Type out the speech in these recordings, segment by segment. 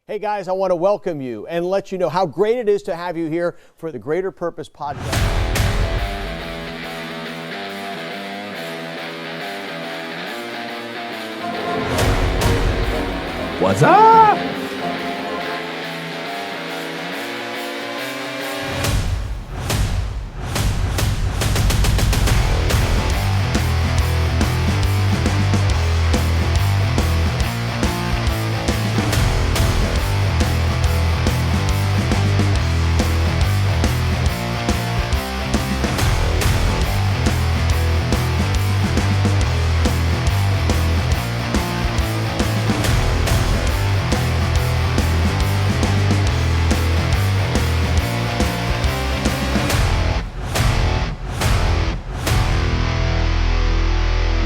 Hey guys, I want to welcome you and let you know how great it is to have you here for the Greater Purpose Podcast. What's up?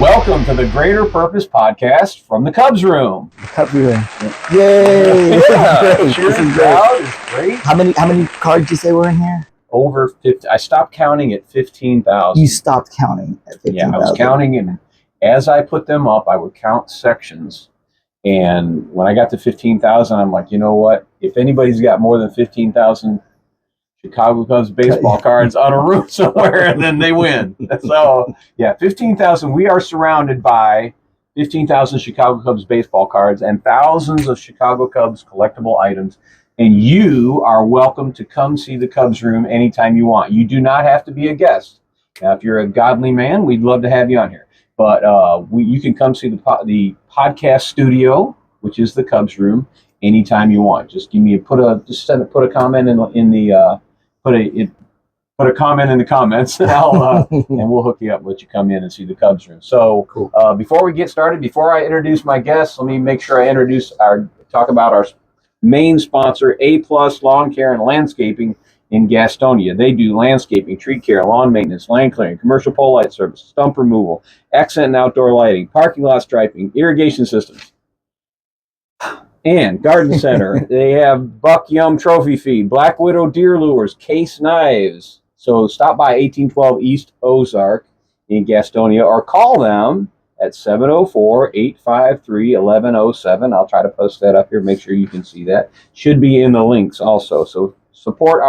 Welcome to the Greater Purpose Podcast from the Cubs Room. Cubs Room. Yay! Yeah, This is great. crowd is great. How many cards did you say were in here? Over 50. I stopped counting at 15,000. You stopped counting at 15,000. Yeah, I was counting, and as I put them up, I would count sections. And when I got to 15,000, I'm like, you know what? If anybody's got more than 15,000 Chicago Cubs baseball cards on a room somewhere, then they win. So, yeah, 15,000. We are surrounded by 15,000 Chicago Cubs baseball cards and thousands of Chicago Cubs collectible items. And you are welcome to come see the Cubs Room anytime you want. You do not have to be a guest. Now, if you're a godly man, we'd love to have you on here. But you can come see the podcast studio, which is the Cubs Room, anytime you want. Just put a comment in the put a comment in the comments, and we'll hook you up, let you come in and see the Cubs Room. So Cool. Before we get started, before I introduce my guests, let me make sure I talk about our main sponsor, A+ Lawn Care and Landscaping in Gastonia. They do landscaping, tree care, lawn maintenance, land clearing, commercial pole light service, stump removal, accent and outdoor lighting, parking lot striping, irrigation systems, and garden center. They have Buck Yum trophy feed, Black Widow deer lures, case knives. So stop by 1812 East Ozark in Gastonia or call them at 704-853-1107. I'll try to post that up here. Make sure you can see that. Should be in the links also. So support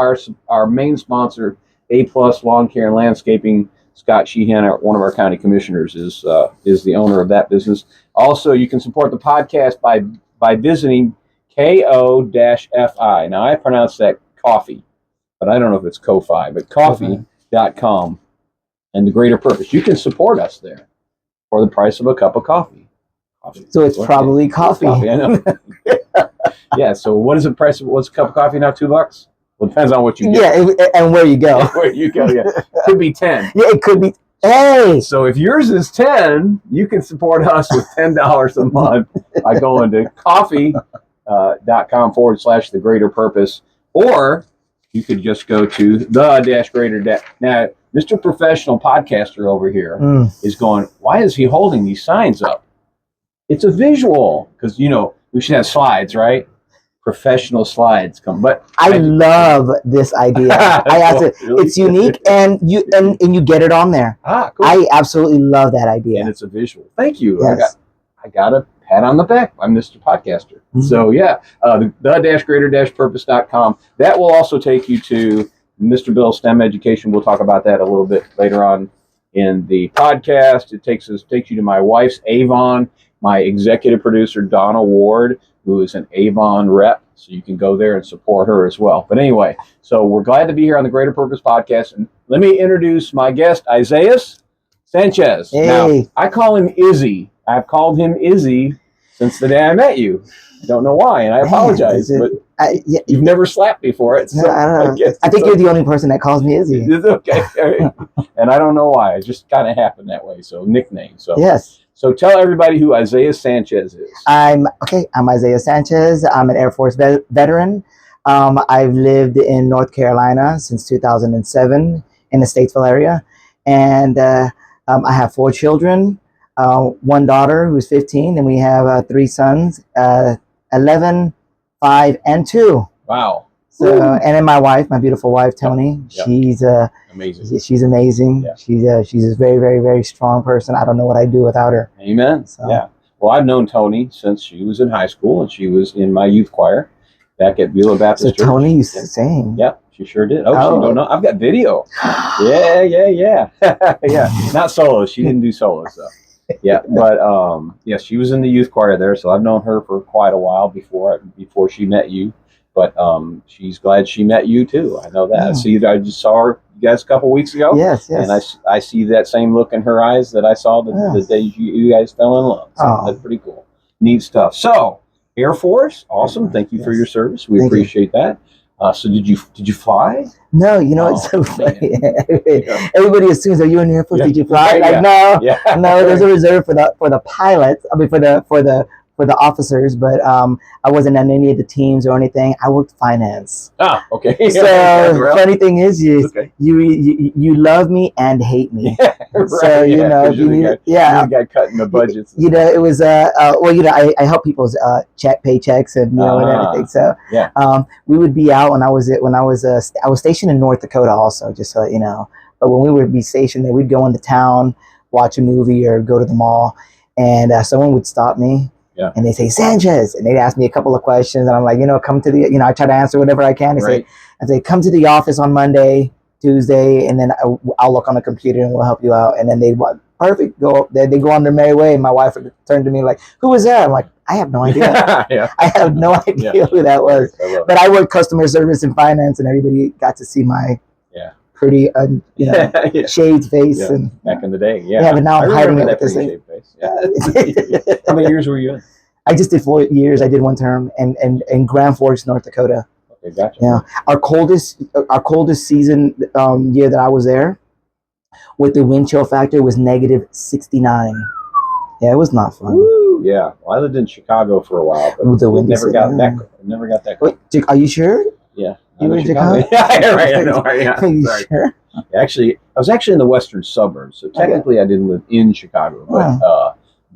our main sponsor, A+ Lawn Care and Landscaping. Scott Sheehan, one of our county commissioners, is the owner of that business. Also, you can support the podcast by visiting ko-fi. Now, I pronounce that coffee, but I don't know if it's ko-fi, but coffee.com and the Greater Purpose. You can support us there for the price of a cup of coffee. So it's probably coffee. I know. Yeah, so what's a cup of coffee now, $2? Well, it depends on what you get. Yeah, and where you go. Where you go, yeah. Could be 10. Yeah, it could be. Hey! So if yours is 10, you can support us with $10 a month by going to coffee.com/the Greater Purpose, or you could just go to the-greater. Now, Mr. Professional Podcaster over here is going, why is he holding these signs up? It's a visual, because, we should have slides, right? Professional slides come, but I love this idea. It's unique, and you get it on there. Cool. I absolutely love that idea. And it's a visual. Thank you. Yes. I got a pat on the back. I'm Mr. Podcaster. Mm-hmm. So yeah, the-greater-purpose.com. That will also take you to Mr. Bill's STEM education. We'll talk about that a little bit later on in the podcast. It takes you to my wife's Avon, my executive producer, Donna Ward, who is an Avon rep, so you can go there and support her as well. But anyway, so we're glad to be here on the Greater Purpose Podcast. And let me introduce my guest, Isaias Sanchez. Hey. Now, I call him Izzy. I've called him Izzy since the day I met you. I don't know why, and I apologize, but you've never slapped me for it. So I don't know. I think you're the only person that calls me Izzy. It's okay. And I don't know why. It just kind of happened that way. So nickname. So Yes. So tell everybody who Isaias Sanchez is. I'm Isaias Sanchez. I'm an Air Force veteran. I've lived in North Carolina since 2007 in the Statesville area. And I have 4 children, 1 daughter who's 15, and we have 3 sons, 11, 5, and 2. Wow. So, and then my wife, my beautiful wife, Tony, Yep. she's amazing. She's amazing. Yeah. She's a very, very, very strong person. I don't know what I'd do without her. Amen. So. Yeah. Well, I've known Tony since she was in high school, and she was in my youth choir. back at Beulah Baptist So Church. Tony used to sing. Yep, she sure did. Oh, Oh. she don't know. I've got video. Yeah. Yeah. Not solo. She didn't do solo stuff. Yeah, but yeah, she was in the youth choir there, so I've known her for quite a while before she met you. But she's glad she met you too. I know that. Yeah. See, I just saw her, you guys, a couple weeks ago. Yes. And I see that same look in her eyes that I saw the day you guys fell in love. So that's pretty cool. Neat stuff. So Air Force, awesome. Thank you for your service. We appreciate that. So did you fly? No, you know it's so funny. Everybody assumes that you're in the Air Force. Did you fly? Like no, no. There's a reserve for the pilots. I mean for the officers, but I wasn't on any of the teams or anything. I worked finance. Ah, okay. So funny thing is, you love me and hate me. So you know, you got cutting the budgets. You know, it was well, you know, I help people's paychecks and and everything. So we would be out when I was stationed in North Dakota also, just so you know. But when we would be stationed there, we'd go into town, watch a movie or go to the mall, and someone would stop me. Yeah. And they say, Sanchez, and they'd ask me a couple of questions, and I'm like, come to the, I try to answer whatever I can. They say, come to the office on Monday, Tuesday, and then I'll look on the computer and we'll help you out. And then they go on their merry way. And my wife would turn to me like, who was that? I'm like, I have no idea. I have no idea who that was. But I worked customer service and finance, and everybody got to see my pretty, shaved face. And back in the day, but now I'm hiding it with this thing. How many years were you in? I just did 4 years. I did one term in Grand Forks, North Dakota. Okay, gotcha. Yeah, our coldest season year that I was there, with the wind chill factor, was -69. Yeah, it was not fun. Woo, yeah, well, I lived in Chicago for a while, but never got that. Wait, are you sure? Yeah. You were in Chicago? Yeah, right. I know. Are you sure? Actually, I was actually in the western suburbs, so technically I didn't live in Chicago,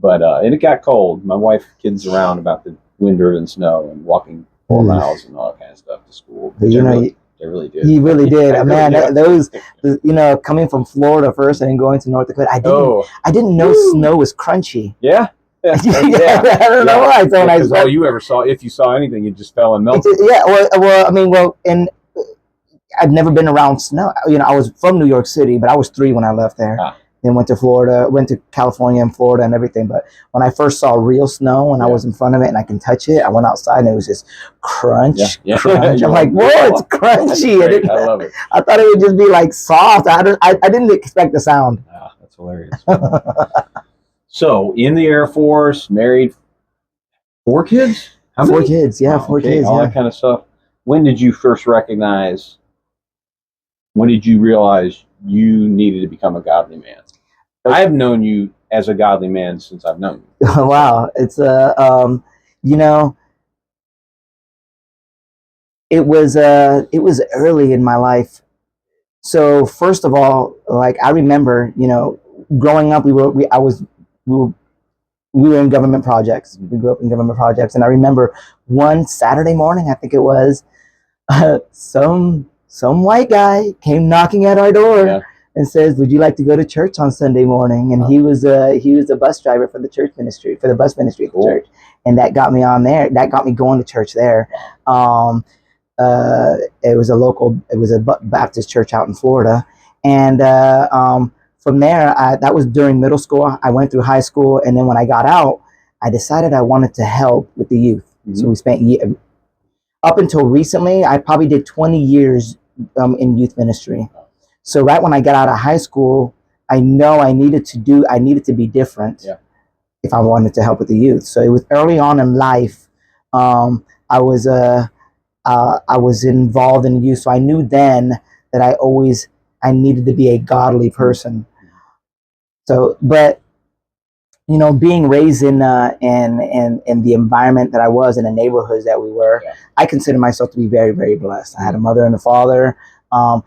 but and it got cold. My wife kids around about the wind-driven snow and walking 4 miles and all that kind of stuff to school. They really did. You really did, man. Those, coming from Florida first and then going to North Dakota, I didn't know snow was crunchy. Yeah. I don't know why. So because all you ever saw, if you saw anything, it just fell and melted. And I've never been around snow. I was from New York City, but I was 3 when I left there. Then went to Florida, went to California and Florida and everything. But when I first saw real snow and I was in front of it and I can touch it, I went outside and it was just crunch. I'm like, whoa, it's crunchy. I love it. I thought it would just be like soft. I didn't expect the sound. That's hilarious. So, in the Air Force, married, 4 kids? How many? 4 kids, 4 kids. All that kind of stuff. When did you first recognize, when did you realize you needed to become a godly man? I've known you as a godly man since I've known you. Wow. It's, it was early in my life. So, first of all, like I remember, growing up, we were in government projects. We grew up in government projects, and I remember one Saturday morning, I think it was, some white guy came knocking at our door and says, "Would you like to go to church on Sunday morning?" And he was a bus driver for the church ministry, for the bus ministry at the church, and that got me on there. That got me going to church there. It was a Baptist church out in Florida, and from there, that was during middle school. I went through high school, and then when I got out, I decided I wanted to help with the youth. Mm-hmm. So we spent up until recently, I probably did 20 years in youth ministry. So right when I got out of high school, I know I needed to be different if I wanted to help with the youth. So it was early on in life. I was involved in youth, so I knew then that I needed to be a godly person. So, but being raised in the environment that I was, in the neighborhoods that we were, I consider myself to be very, very blessed. I had a mother and a father. I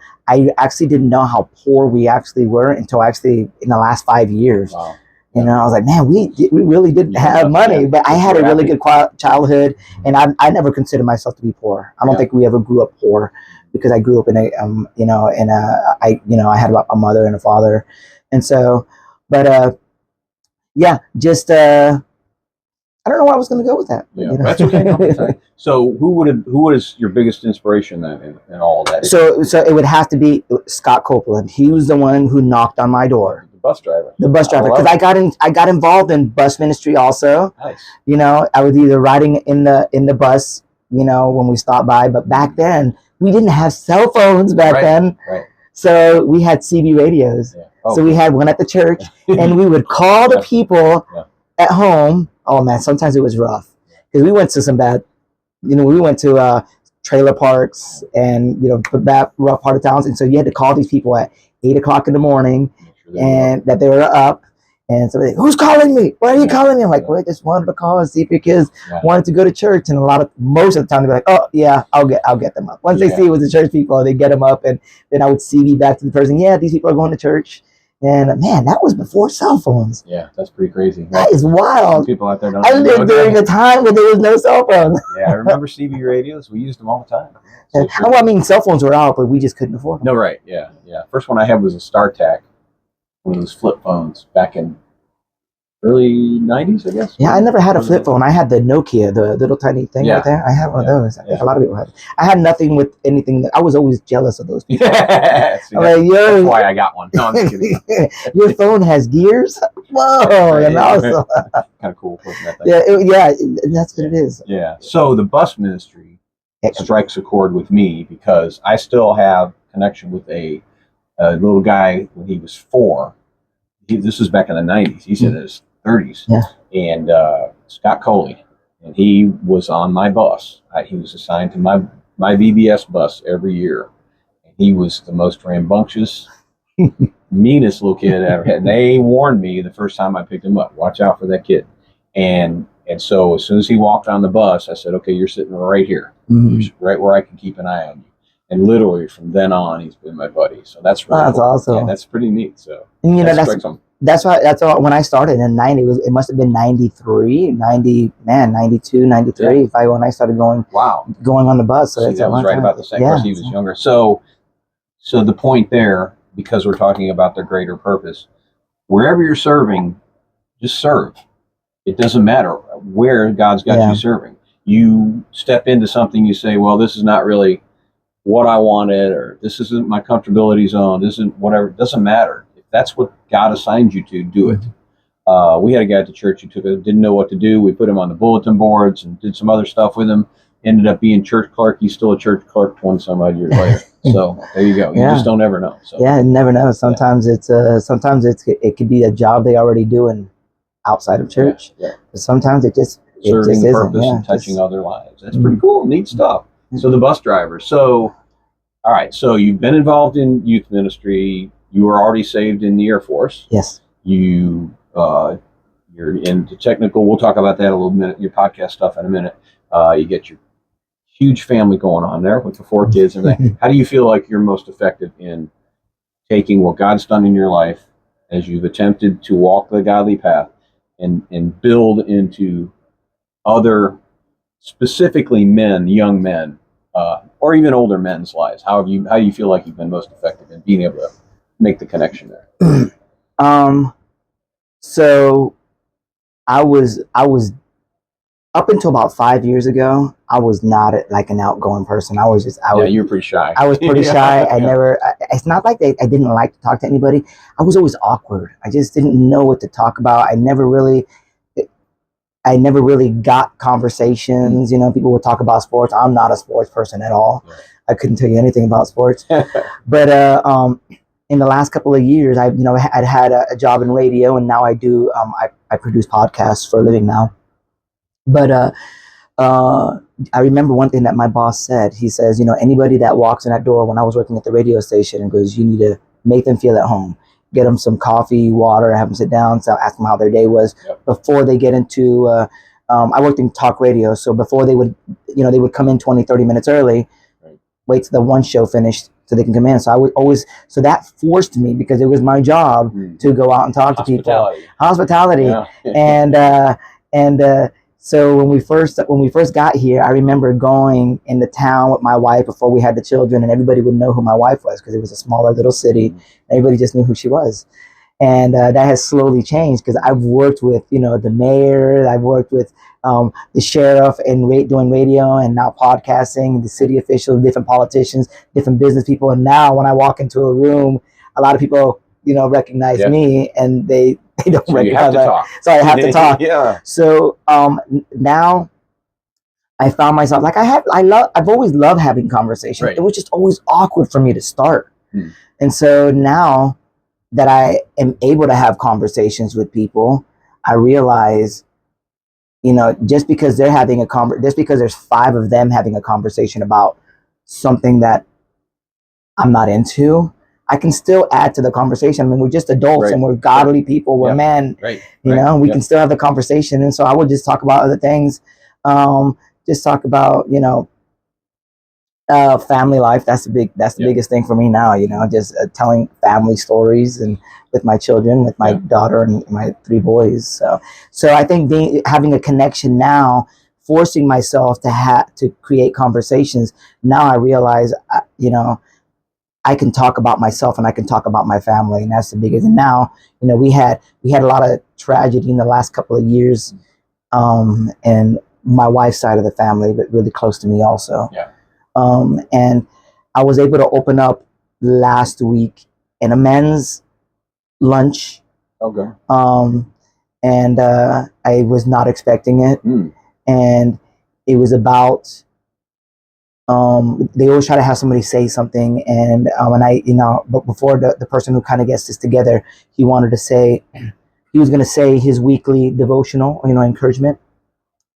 actually didn't know how poor we actually were until in the last 5 years. Wow. I was like, man, we really didn't have money, but I had a really good childhood, and I never considered myself to be poor. I don't think we ever grew up poor, because I grew up in I had a mother and a father, and so, but I I don't know where I was going to go with that. Yeah, that's okay. No, that's okay. So who is your biggest inspiration then in all of that? So it would have to be Scott Copeland. He was the one who knocked on my door. The bus driver. The bus driver, because I got involved in bus ministry also. Nice. You know, I was either riding in the bus, you know, when we stopped by, but back then we didn't have cell phones back then. Right. So we had CB radios. Yeah. Oh, so we had one at the church, and we would call the people at home. Oh man, sometimes it was rough because we went to some bad, you know, we went to trailer parks and, you know, bad rough part of towns, and so you had to call these people at 8 o'clock in the morning, and that they were up. And so, who's calling me? Why are you calling me? I'm like, well, I just wanted to call and see if your kids wanted to go to church. And most of the time, they're like, oh yeah, I'll get them up. Once they see it was the church people, they get them up, and then I would CV back to the person. Yeah, these people are going to church. And man, that was before cell phones. Yeah, that's pretty crazy. That is wild. Some people out there don't. I lived during a time when there was no cell phones. Yeah, I remember CB radios. We used them all the time. Well, I mean, cell phones were out, but we just couldn't afford them. No, right. Yeah. First one I had was a StarTAC, one of those flip phones back in early 90s, I guess. Yeah, I never had a flip phone. I had the Nokia, the little tiny thing right there. I had one of those. I think a lot of people had. I had nothing with anything. I was always jealous of those people. That's why I got one. No, I'm just kidding. Your phone has gears? Whoa, and awesome. Kind of cool putting that thing. Yeah, that's what it is. Yeah. So the bus ministry strikes a chord with me because I still have connection with a little guy when he was 4. This was back in the 90s. He's in his 30s. Yeah. And Scott Coley, and he was on my bus. He was assigned to my VBS bus every year. And he was the most rambunctious, meanest little kid I ever had. And they warned me the first time I picked him up, watch out for that kid. And so as soon as he walked on the bus, I said, okay, you're sitting right here, right where I can keep an eye on you. And literally from then on, he's been my buddy. So that's really that's cool. awesome. Yeah, that's pretty neat. So and, you know, that's why when I started in 90, it must have been 93, 92, 93. Yeah. When I started going on the bus. So that was right about the same. Of course, he was younger. So the point there, because we're talking about the greater purpose, wherever you're serving, just serve. It doesn't matter where God's got you serving. You step into something, you say, well, this is not really what I wanted, or this isn't my comfortability zone, this isn't whatever. It doesn't matter. If that's what God assigned you to, do it. We had a guy at the church who didn't know what to do. We put him on the bulletin boards and did some other stuff with him. Ended up being church clerk. He's still a church clerk 20 some odd years later. So there you go. You just don't ever know. So. Yeah, you never know. Sometimes it could be a job they already doing outside of church. Yeah. But sometimes it just serving the purpose and touching other lives. That's pretty cool. Neat stuff. So the bus driver. So, all right. So you've been involved in youth ministry. You were already saved in the Air Force. Yes. You're into technical. We'll talk about that a little bit. Your podcast stuff in a minute. You get your huge family going on there with the 4 kids and everything. How do you feel like you're most effective in taking what God's done in your life as you've attempted to walk the godly path and build into other, specifically young men, or even older men's lives? How do you feel like you've been most effective in being able to make the connection there? So I was up until about 5 years ago, I was not like an outgoing person. You were pretty shy. I was pretty shy. It's not like I didn't like to talk to anybody. I was always awkward. I just didn't know what to talk about. I never really got conversations. You know, people would talk about sports. I'm not a sports person at all. Right. I couldn't tell you anything about sports. But in the last couple of years, I'd had a job in radio, and now I do. I produce podcasts for a living now. But I remember one thing that my boss said. He says, anybody that walks in that door, when I was working at the radio station, and goes, you need to make them feel at home. Get them some coffee, water, have them sit down, so ask them how their day was before they get into. I worked in talk radio, so before they would come in 20, 30 minutes early, wait till the one show finished so they can come in. So I would always, so that forced me, because it was my job to go out and talk to people. Hospitality. Yeah. And so when we first got here, I remember going in the town with my wife before we had the children, and everybody would know who my wife was because it was a smaller little city. Everybody just knew who she was. And that has slowly changed because I've worked with, the mayor, I've worked with the sheriff and doing radio and now podcasting, the city officials, different politicians, different business people. And now when I walk into a room, a lot of people, recognize me, and they don't So recognize you have to talk. So I have to talk. Yeah. So now I found myself like I've always loved having conversations. Right. It was just always awkward for me to start. Hmm. And so now that I am able to have conversations with people, I realize, just because they're having just because there's 5 of them having a conversation about something that I'm not into, I can still add to the conversation. I mean, we're just adults, Right. and we're godly people. We're men, Right. we can still have the conversation. And so I would just talk about other things. Just talk about, family life. That's the biggest thing for me now, just telling family stories and with my children, with my daughter and my 3 boys. So I think having a connection now, forcing myself to create conversations. Now I realize, I can talk about myself and I can talk about my family, and that's the biggest. And now, we had a lot of tragedy in the last couple of years, and my wife's side of the family, but really close to me also. Yeah. And I was able to open up last week in a men's lunch. Okay. And I was not expecting it. Mm. And it was about, they always try to have somebody say something. And but before the person who kind of gets this together, he wanted to say, he was going to say his weekly devotional, encouragement.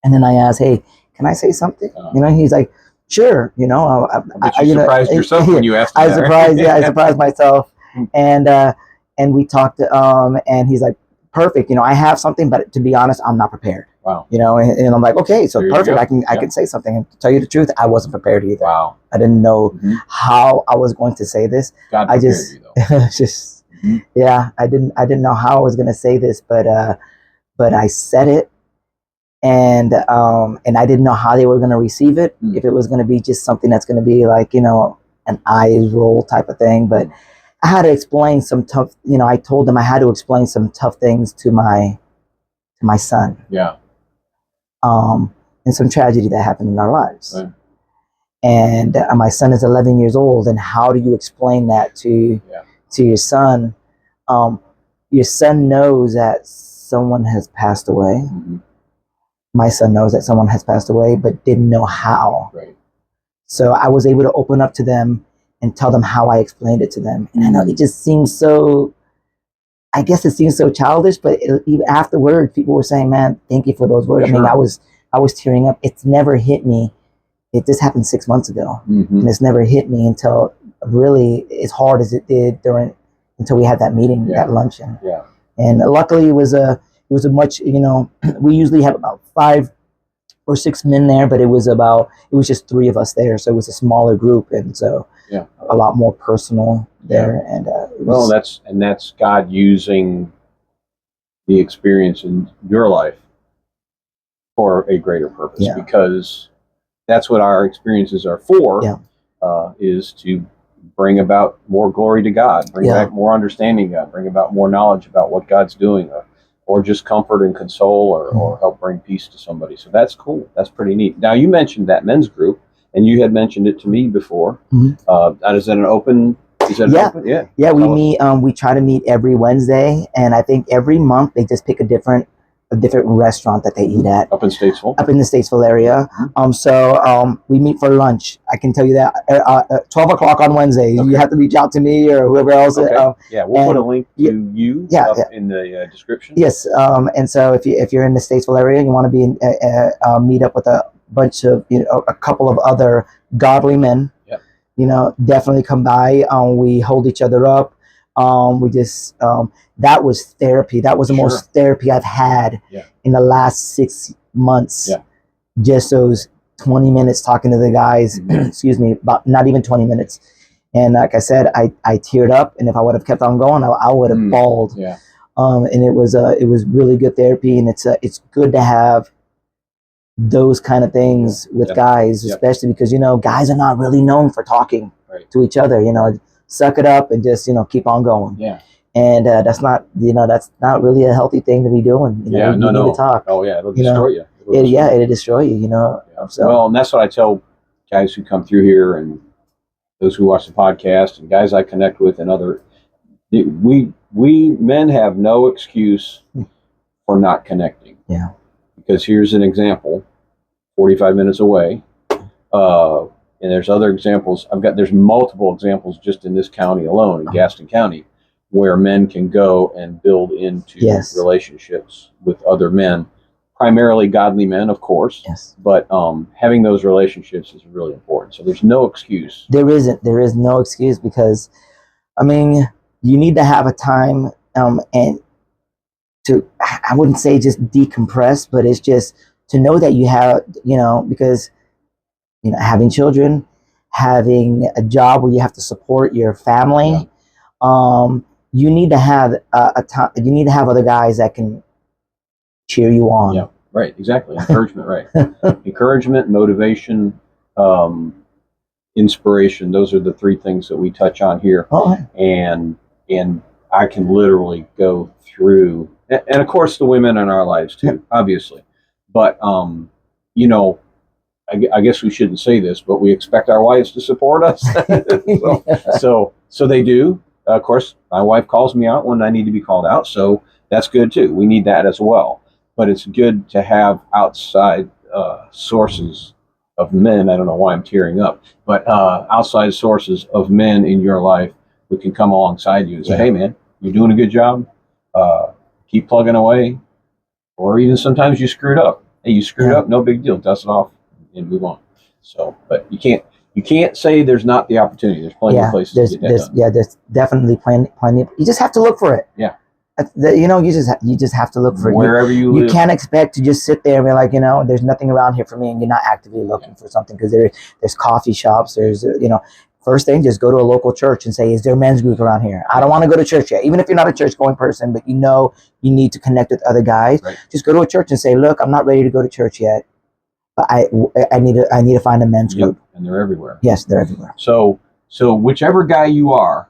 And then I asked, hey, can I say something? He's like, sure, But you surprised yourself when you asked me I surprised myself. And we talked, and he's like, perfect, I have something, but to be honest, I'm not prepared. Wow. And I'm like, okay, so perfect, I can say something. And to tell you the truth, I wasn't prepared either. Wow. I didn't know how I was going to say this. God prepared you, though. I didn't know how I was going to say this, but I said it. And I didn't know how they were going to receive it. If it was going to be just something that's going to be like, an eyes roll type of thing. But I had to explain some tough, I told them I had to explain some tough things to my son. Yeah. And some tragedy that happened in our lives. Right. And my son is 11 years old. And how do you explain that to your son? Your son knows that someone has passed away. Mm-hmm. My son knows that someone has passed away, but didn't know how. Right. So I was able to open up to them and tell them how I explained it to them. And I know it just seems so, I guess it seems so childish, but even afterwards, people were saying, man, thank you for those words. Sure. I mean, I was tearing up. It's never hit me. It just happened 6 months ago. Mm-hmm. And it's never hit me until really as hard as it did until we had that meeting, that luncheon. Yeah. And luckily it was a much, we usually have about 5 or 6 men there, but it was just 3 of us there. So it was a smaller group. And so a lot more personal there. And that's God using the experience in your life for a greater purpose, because that's what our experiences are for, is to bring about more glory to God, bring back more understanding of God, bring about more knowledge about what God's doing, or just comfort and console, or help bring peace to somebody. So that's cool. That's pretty neat. Now, you mentioned that men's group, and you had mentioned it to me before. Mm-hmm. Is that an open? Open? Yeah. We meet. We try to meet every Wednesday, and I think every month they just pick a different restaurant that they eat at. Up in Statesville? Up in the Statesville area. Mm-hmm. So we meet for lunch. I can tell you that 12 o'clock on Wednesday. Okay. You have to reach out to me or whoever else. Okay. We'll put a link to you in the description. Yes. And so if you're in the Statesville area and you want to be meet up with a bunch of, a couple of other godly men, definitely come by. We hold each other up. We just that was therapy. That was the most therapy I've had in the last 6 months. Just those 20 minutes talking to the guys. Excuse me, about not even 20 minutes. And like I said, I teared up, and if I would have kept on going, I would have bawled. And it was really good therapy, and it's good to have those kind of things with guys, especially because guys are not really known for talking to each other. Suck it up and just keep on going. And that's not really a healthy thing to be doing. Yeah, you need to talk. Oh yeah, it'll destroy you. It'll destroy you. Yeah. So. Well, and that's what I tell guys who come through here and those who watch the podcast and guys I connect with and other. We men have no excuse for not connecting. Yeah. Because here's an example: 45 minutes away, and there's other examples. There's multiple examples just in this county alone, in Gaston County, where men can go and build into relationships with other men, primarily godly men, of course. Yes. But having those relationships is really important. So there's no excuse. There isn't. There is no excuse because, I mean, you need to have a time and to, I wouldn't say just decompress, but it's just to know that you have, because, having children, having a job where you have to support your family, you need to have a time. You need to have other guys that can cheer you on. Yeah, right. Exactly. Encouragement, right. Encouragement, motivation, inspiration. Those are the three things that we touch on here. Oh. And I can literally go through, and of course the women in our lives too, obviously. But, I guess we shouldn't say this, but we expect our wives to support us. So they do. Of course, my wife calls me out when I need to be called out. So that's good too. We need that as well. But it's good to have outside sources of men. I don't know why I'm tearing up, but outside sources of men in your life who can come alongside you and say, hey man, you're doing a good job. Keep plugging away. Or even sometimes you screwed up. Hey, you screwed up, no big deal. Dust it off and move on. So, but you can't say there's not the opportunity. There's plenty of places to get that done. Yeah, there's definitely plenty. You just have to look for it. Yeah. You just have to look for it. Wherever you live. You can't expect to just sit there and be like, there's nothing around here for me, and you're not actively looking for something, because there's coffee shops. There's first thing, just go to a local church and say, is there a men's group around here? I don't want to go to church yet, even if you're not a church going person, but you need to connect with other guys. Right. Just go to a church and say, look, I'm not ready to go to church yet, but I need to find a men's group. And they're everywhere. Yes, they're everywhere. So whichever guy you are,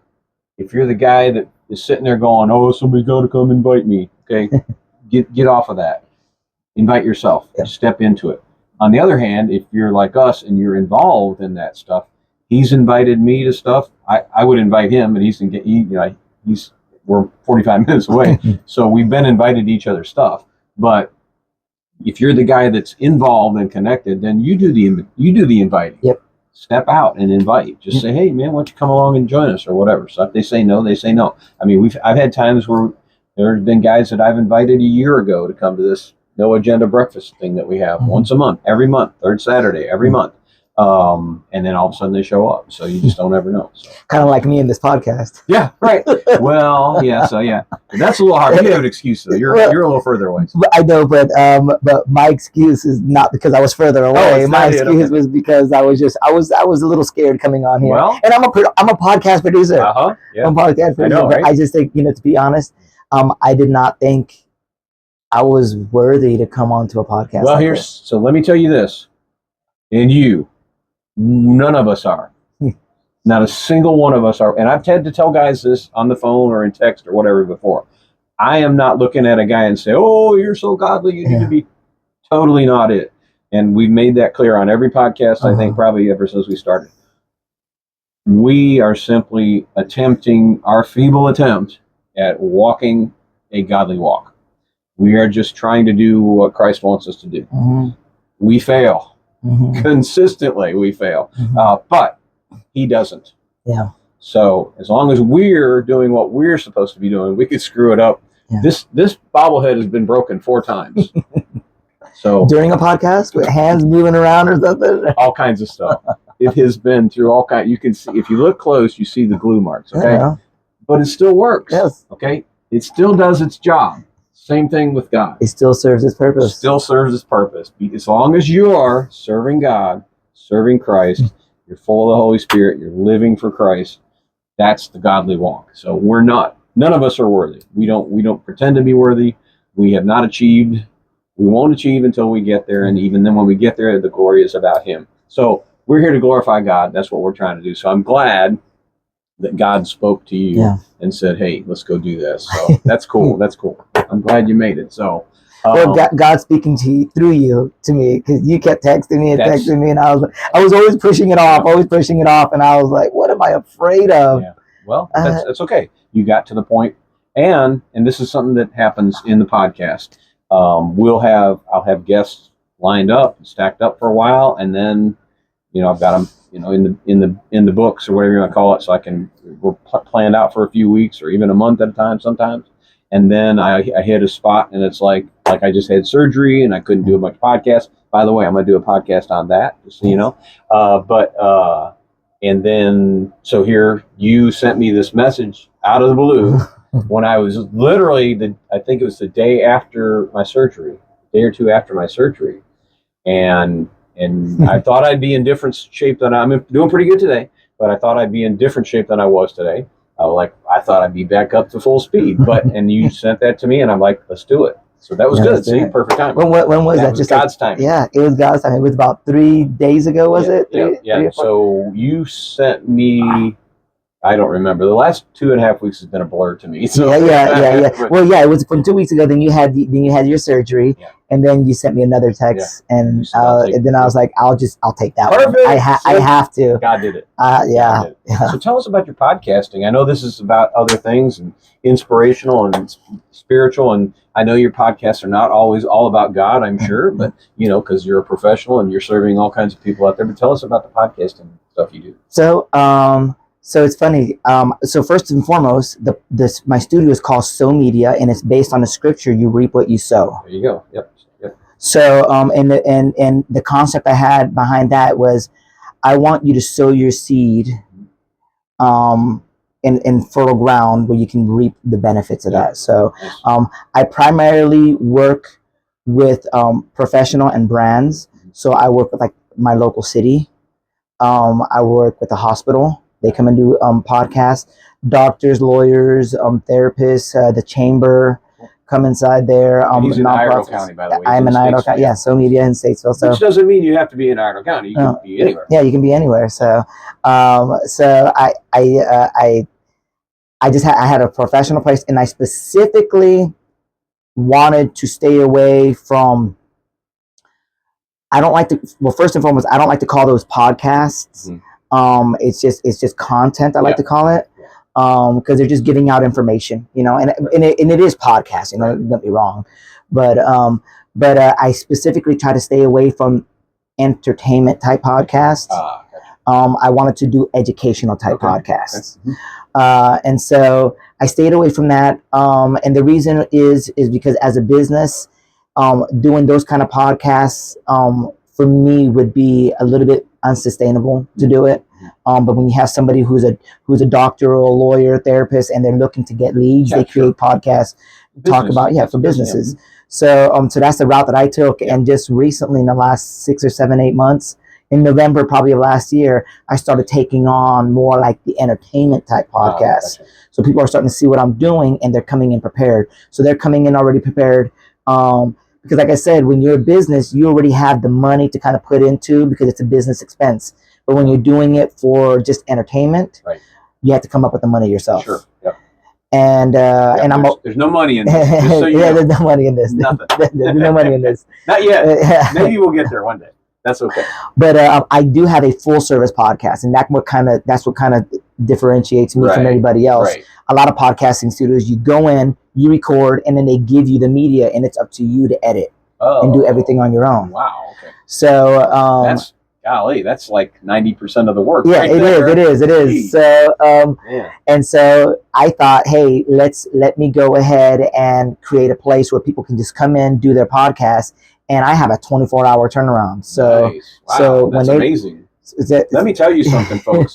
if you're the guy that is sitting there going, oh, somebody's got to come invite me, okay, get off of that. Invite yourself. Yep. Step into it. On the other hand, if you're like us and you're involved in that stuff, he's invited me to stuff. I would invite him, and we're 45 minutes away, so we've been invited to each other's stuff. But if you're the guy that's involved and connected, then you do the inviting. Yep. Step out and invite. Just say, hey man, why don't you come along and join us or whatever. So if they say no, they say no. I mean, I've had times where there's been guys that I've invited a year ago to come to this no agenda breakfast thing that we have once a month, every month, third Saturday, every month. And then all of a sudden they show up. So you just don't ever know. So. Kind of like me in this podcast. Yeah, right. Well, yeah. So yeah, that's a little hard. You have an excuse though. You're a little further away. So. I know, but my excuse is not because I was further away. My excuse was because I was a little scared coming on here. Well, and I'm a podcast producer. Yeah. I'm a podcast producer. I know, right? But I just think, to be honest, I did not think I was worthy to come onto a podcast. Well, so let me tell you this, and none of us are. Not a single one of us are. And I've had to tell guys this on the phone or in text or whatever before. I am not looking at a guy and say, oh, you're so godly, you need to be. Totally not it. And we've made that clear on every podcast, I think, probably ever since we started. We are simply attempting our feeble attempt at walking a godly walk. We are just trying to do what Christ wants us to do. We fail. Consistently we fail, but he doesn't. Yeah. So as long as we're doing what we're supposed to be doing, we could screw it up. Yeah. This bobblehead has been broken 4 times. So during a podcast with hands moving around or something, all kinds of stuff. It has been through all kinds. You can see, if you look close, you see the glue marks. Okay, but it still works. Yes. Okay, it still does its job. Same thing with God. It still serves its purpose. Still serves its purpose. As long as you are serving God, serving Christ, you're full of the Holy Spirit, you're living for Christ, that's the godly walk. So none of us are worthy. We don't pretend to be worthy. We have not achieved. We won't achieve until we get there. And even then when we get there, the glory is about him. So we're here to glorify God. That's what we're trying to do. So I'm glad that God spoke to you Yeah. and said, "Hey, let's go do this." So that's cool. That's cool. I'm glad you made it. So, Well, God speaking to you through you to me, because you kept texting me and That's- texting me, and I was always pushing it off, and I was like, "What am I afraid of?" yeah. Well, that's okay. You got to the point, and this is something that happens in the podcast. I'll have guests lined up, stacked up for a while, and then I've got them in the books or whatever you want to call it, so we're planned out for a few weeks or even a month at a time sometimes. And then I hit a spot, and it's like I just had surgery and I couldn't do a bunch of podcasts. By the way, I'm going to do a podcast on that, just so you know. And then, so here you sent me this message out of the blue when I was literally, I think it was the day after my surgery, a day or two after my surgery. And I thought I'd be in different shape than I'm doing pretty good today, but I thought I'd be in different shape than I was today. I thought I'd be back up to full speed, and you sent that to me, and I'm like, let's do it. So that was good. See, perfect time. When was that? Was just God's timing. Yeah, it was God's time. It was about 3 days ago, was it? Yeah. So you sent me. I don't remember. The last 2.5 weeks has been a blur to me. So. Yeah. Well, yeah, it was from 2 weeks ago. Then you had your surgery, and then you sent me another text, and then I was like, I'll take that one. I have to. God did it. Yeah. So tell us about your podcasting. I know this is about other things and inspirational and spiritual, and I know your podcasts are not always all about God, I'm sure, but because you're a professional and you're serving all kinds of people out there. But tell us about the podcasting stuff you do. So it's funny. So first and foremost, my studio is called Sow Media, and it's based on the scripture: "You reap what you sow." There you go. Yep. So and the concept I had behind that was, I want you to sow your seed, in fertile ground where you can reap the benefits of that. So, I primarily work with professional and brands. So I work with like my local city. I work with the hospital. They come and do podcasts. Doctors, lawyers, therapists, the chamber come inside there. He's in Iredell County, by the way. I'm in Iredell County. Yeah, Sow Media in Statesville. So, which doesn't mean you have to be in Iredell County. You can be anywhere. Yeah, you can be anywhere. So, I had a professional place, and I specifically wanted to stay away from. First and foremost, I don't like to call those podcasts. Mm-hmm. It's just content. I like to call it, because they're just giving out information, and it is podcast. Don't get me wrong, but I specifically try to stay away from entertainment type podcasts. I wanted to do educational type podcasts. Okay. And so I stayed away from that. And the reason is because as a business, doing those kind of podcasts, for me would be a little bit unsustainable to do it. But when you have somebody who's a doctor or a lawyer, therapist, and they're looking to get leads, they create podcasts, talk about, for businesses. So that's the route that I took. And just recently, in the last 6 or 7, 8 months, in November, probably of last year, I started taking on more like the entertainment type podcasts. So people are starting to see what I'm doing, and they're coming in prepared. So they're coming in already prepared. Because like I said, when you're a business, you already have the money to kind of put into, because it's a business expense. But when you're doing it for just entertainment, you have to come up with the money yourself. Sure. Yep. And there's no money in this. Just so you know. There's no money in this. Nothing. There's no money in this. Not yet. Maybe we'll get there one day. That's okay. But I do have a full service podcast, and that's what kind of differentiates me from everybody else. Right. A lot of podcasting studios, you go in, you record, and then they give you the media, and it's up to you to edit and do everything on your own. Wow. Okay. So that's like 90% of the work. Yeah, right it there. is. It is. So and so I thought, hey, let me go ahead and create a place where people can just come in, do their podcast. And I have a 24-hour turnaround. So, nice. Wow, that's amazing. Let me tell you something, folks.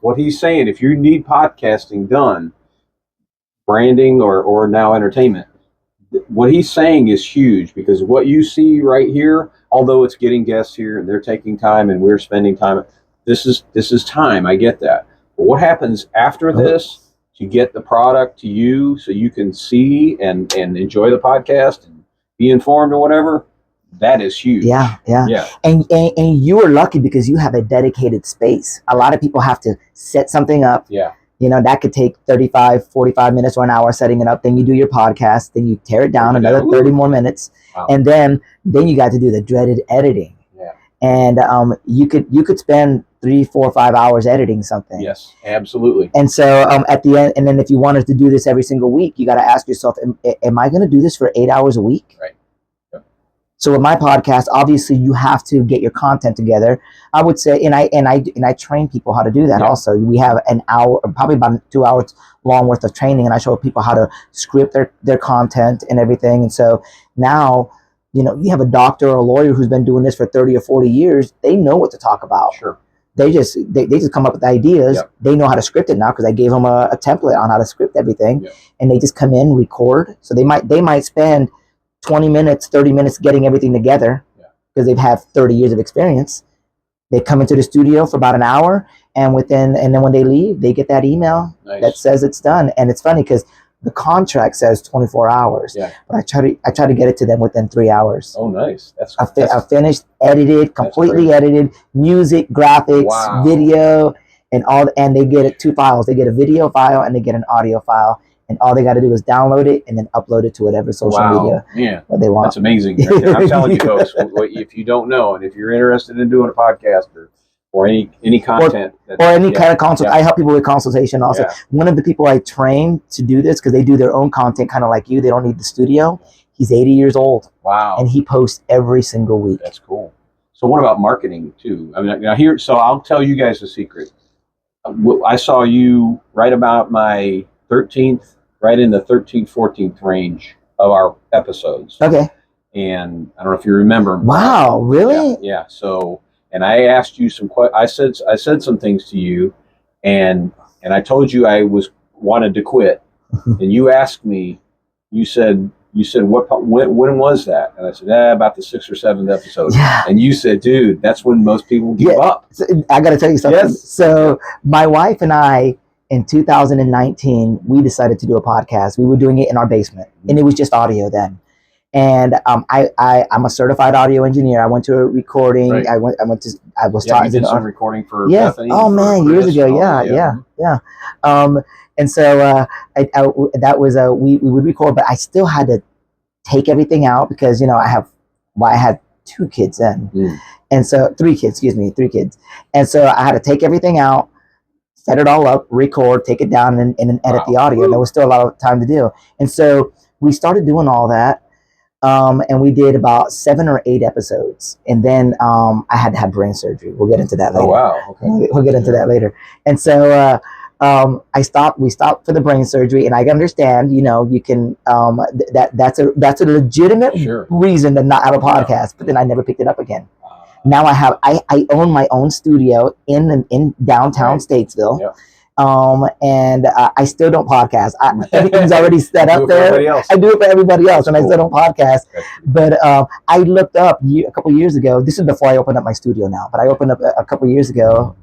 What he's saying, if you need podcasting done, branding or now entertainment, what he's saying is huge, because what you see right here, although it's getting guests here and they're taking time and we're spending time, this is time. I get that. But what happens after this to get the product to you so you can see and enjoy the podcast and be informed or whatever? That is huge. Yeah. And you are lucky because you have a dedicated space. A lot of people have to set something up, You know, that could take 35, 45 minutes or an hour setting it up. Then you do your podcast. Then you tear it down another 30 more minutes. Wow. And then you got to do the dreaded editing. Yeah. And you could spend 3, 4, 5 hours editing something. Yes, absolutely. And so at the end, and then if you wanted to do this every single week, you got to ask yourself, am I going to do this for 8 hours a week? Right. Yep. So with my podcast, obviously you have to get your content together. I would say, and I train people how to do that. Yeah. Also, we have an hour, probably about 2 hours long worth of training, and I show people how to script their content and everything. And so now, you know, you have a doctor or a lawyer who's been doing this for 30 or 40 years. They know what to talk about. Sure. They just come up with ideas. Yep. They know how to script it now because I gave them a template on how to script everything. Yep. And they just come in, record. So they might spend 20 minutes, 30 minutes getting everything together because they've had 30 years of experience. They come into the studio for about an hour, and then when they leave, they get that email that says it's done. And it's funny because the contract says 24 hours, but I try to get it to them within 3 hours. Oh, nice. That's finished, edited, completely edited, music, graphics, video, and they get 2 files. They get a video file and they get an audio file, and all they got to do is download it and then upload it to whatever social media what they want. That's amazing. Right there. I'm telling you, folks, if you don't know, and if you're interested in doing a podcast or any content or any kind of consult, I help people with consultation also. Yeah. One of the people I train to do this, because they do their own content kind of like you, they don't need the studio. He's 80 years old. Wow. And he posts every single week. That's cool. So what about marketing too? I mean, now here, so I'll tell you guys a secret. I saw you right about my 13th, right in the 13th, 14th range of our episodes. Okay. And I don't know if you remember. Wow, really? Yeah. So, and I asked you some I said some things to you, and I told you I wanted to quit, and you asked me. You said when was that? And I said about the 6th or 7th episode. Yeah. And you said, dude, that's when most people give up. So, I got to tell you something. Yes. So my wife and I, in 2019, we decided to do a podcast. We were doing it in our basement, and it was just audio then. And I'm a certified audio engineer. I went to a recording. Right. I was taught. You did some recording for yes. Bethany. Oh man, years ago. Yeah. And so that was we would record, but I still had to take everything out because I had 2 kids then, and so 3 kids. And so I had to take everything out, set it all up, record, take it down, and then edit the audio. And there was still a lot of time to do. And so we started doing all that. And we did about 7 or 8 episodes, and then I had to have brain surgery. We'll get into that later. Oh wow! Okay. We'll get into that later. And so we stopped for the brain surgery, and I understand. You can that's a legitimate reason to not have a podcast. But then I never picked it up again. Now I own my own studio in downtown Statesville. Yeah. And I still don't podcast. Everything's already set up there. I do it for everybody else, and I still don't podcast. But I looked up a couple years ago. This is before I opened up my studio now, but I opened up a couple years ago.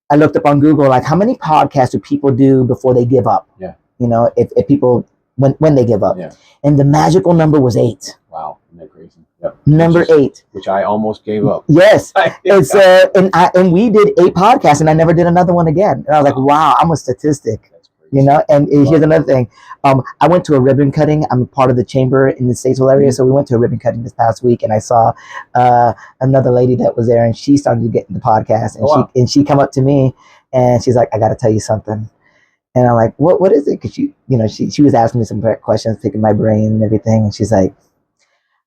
I looked up on Google, like, how many podcasts do people do before they give up? Yeah. If people when they give up. Yeah. And the magical number was 8. Wow, isn't that crazy? Yep. Number 8, which I almost gave up. Yes, it's and we did 8 podcasts, and I never did another one again. And I was like, wow, I'm a statistic, And here's another thing. I went to a ribbon cutting. I'm part of the chamber in the Statesville area, so we went to a ribbon cutting this past week, and I saw another lady that was there, and she started to get in the podcast, and she come up to me, and she's like, I got to tell you something. And I'm like, what is it? Because she was asking me some questions, picking my brain and everything, and she's like,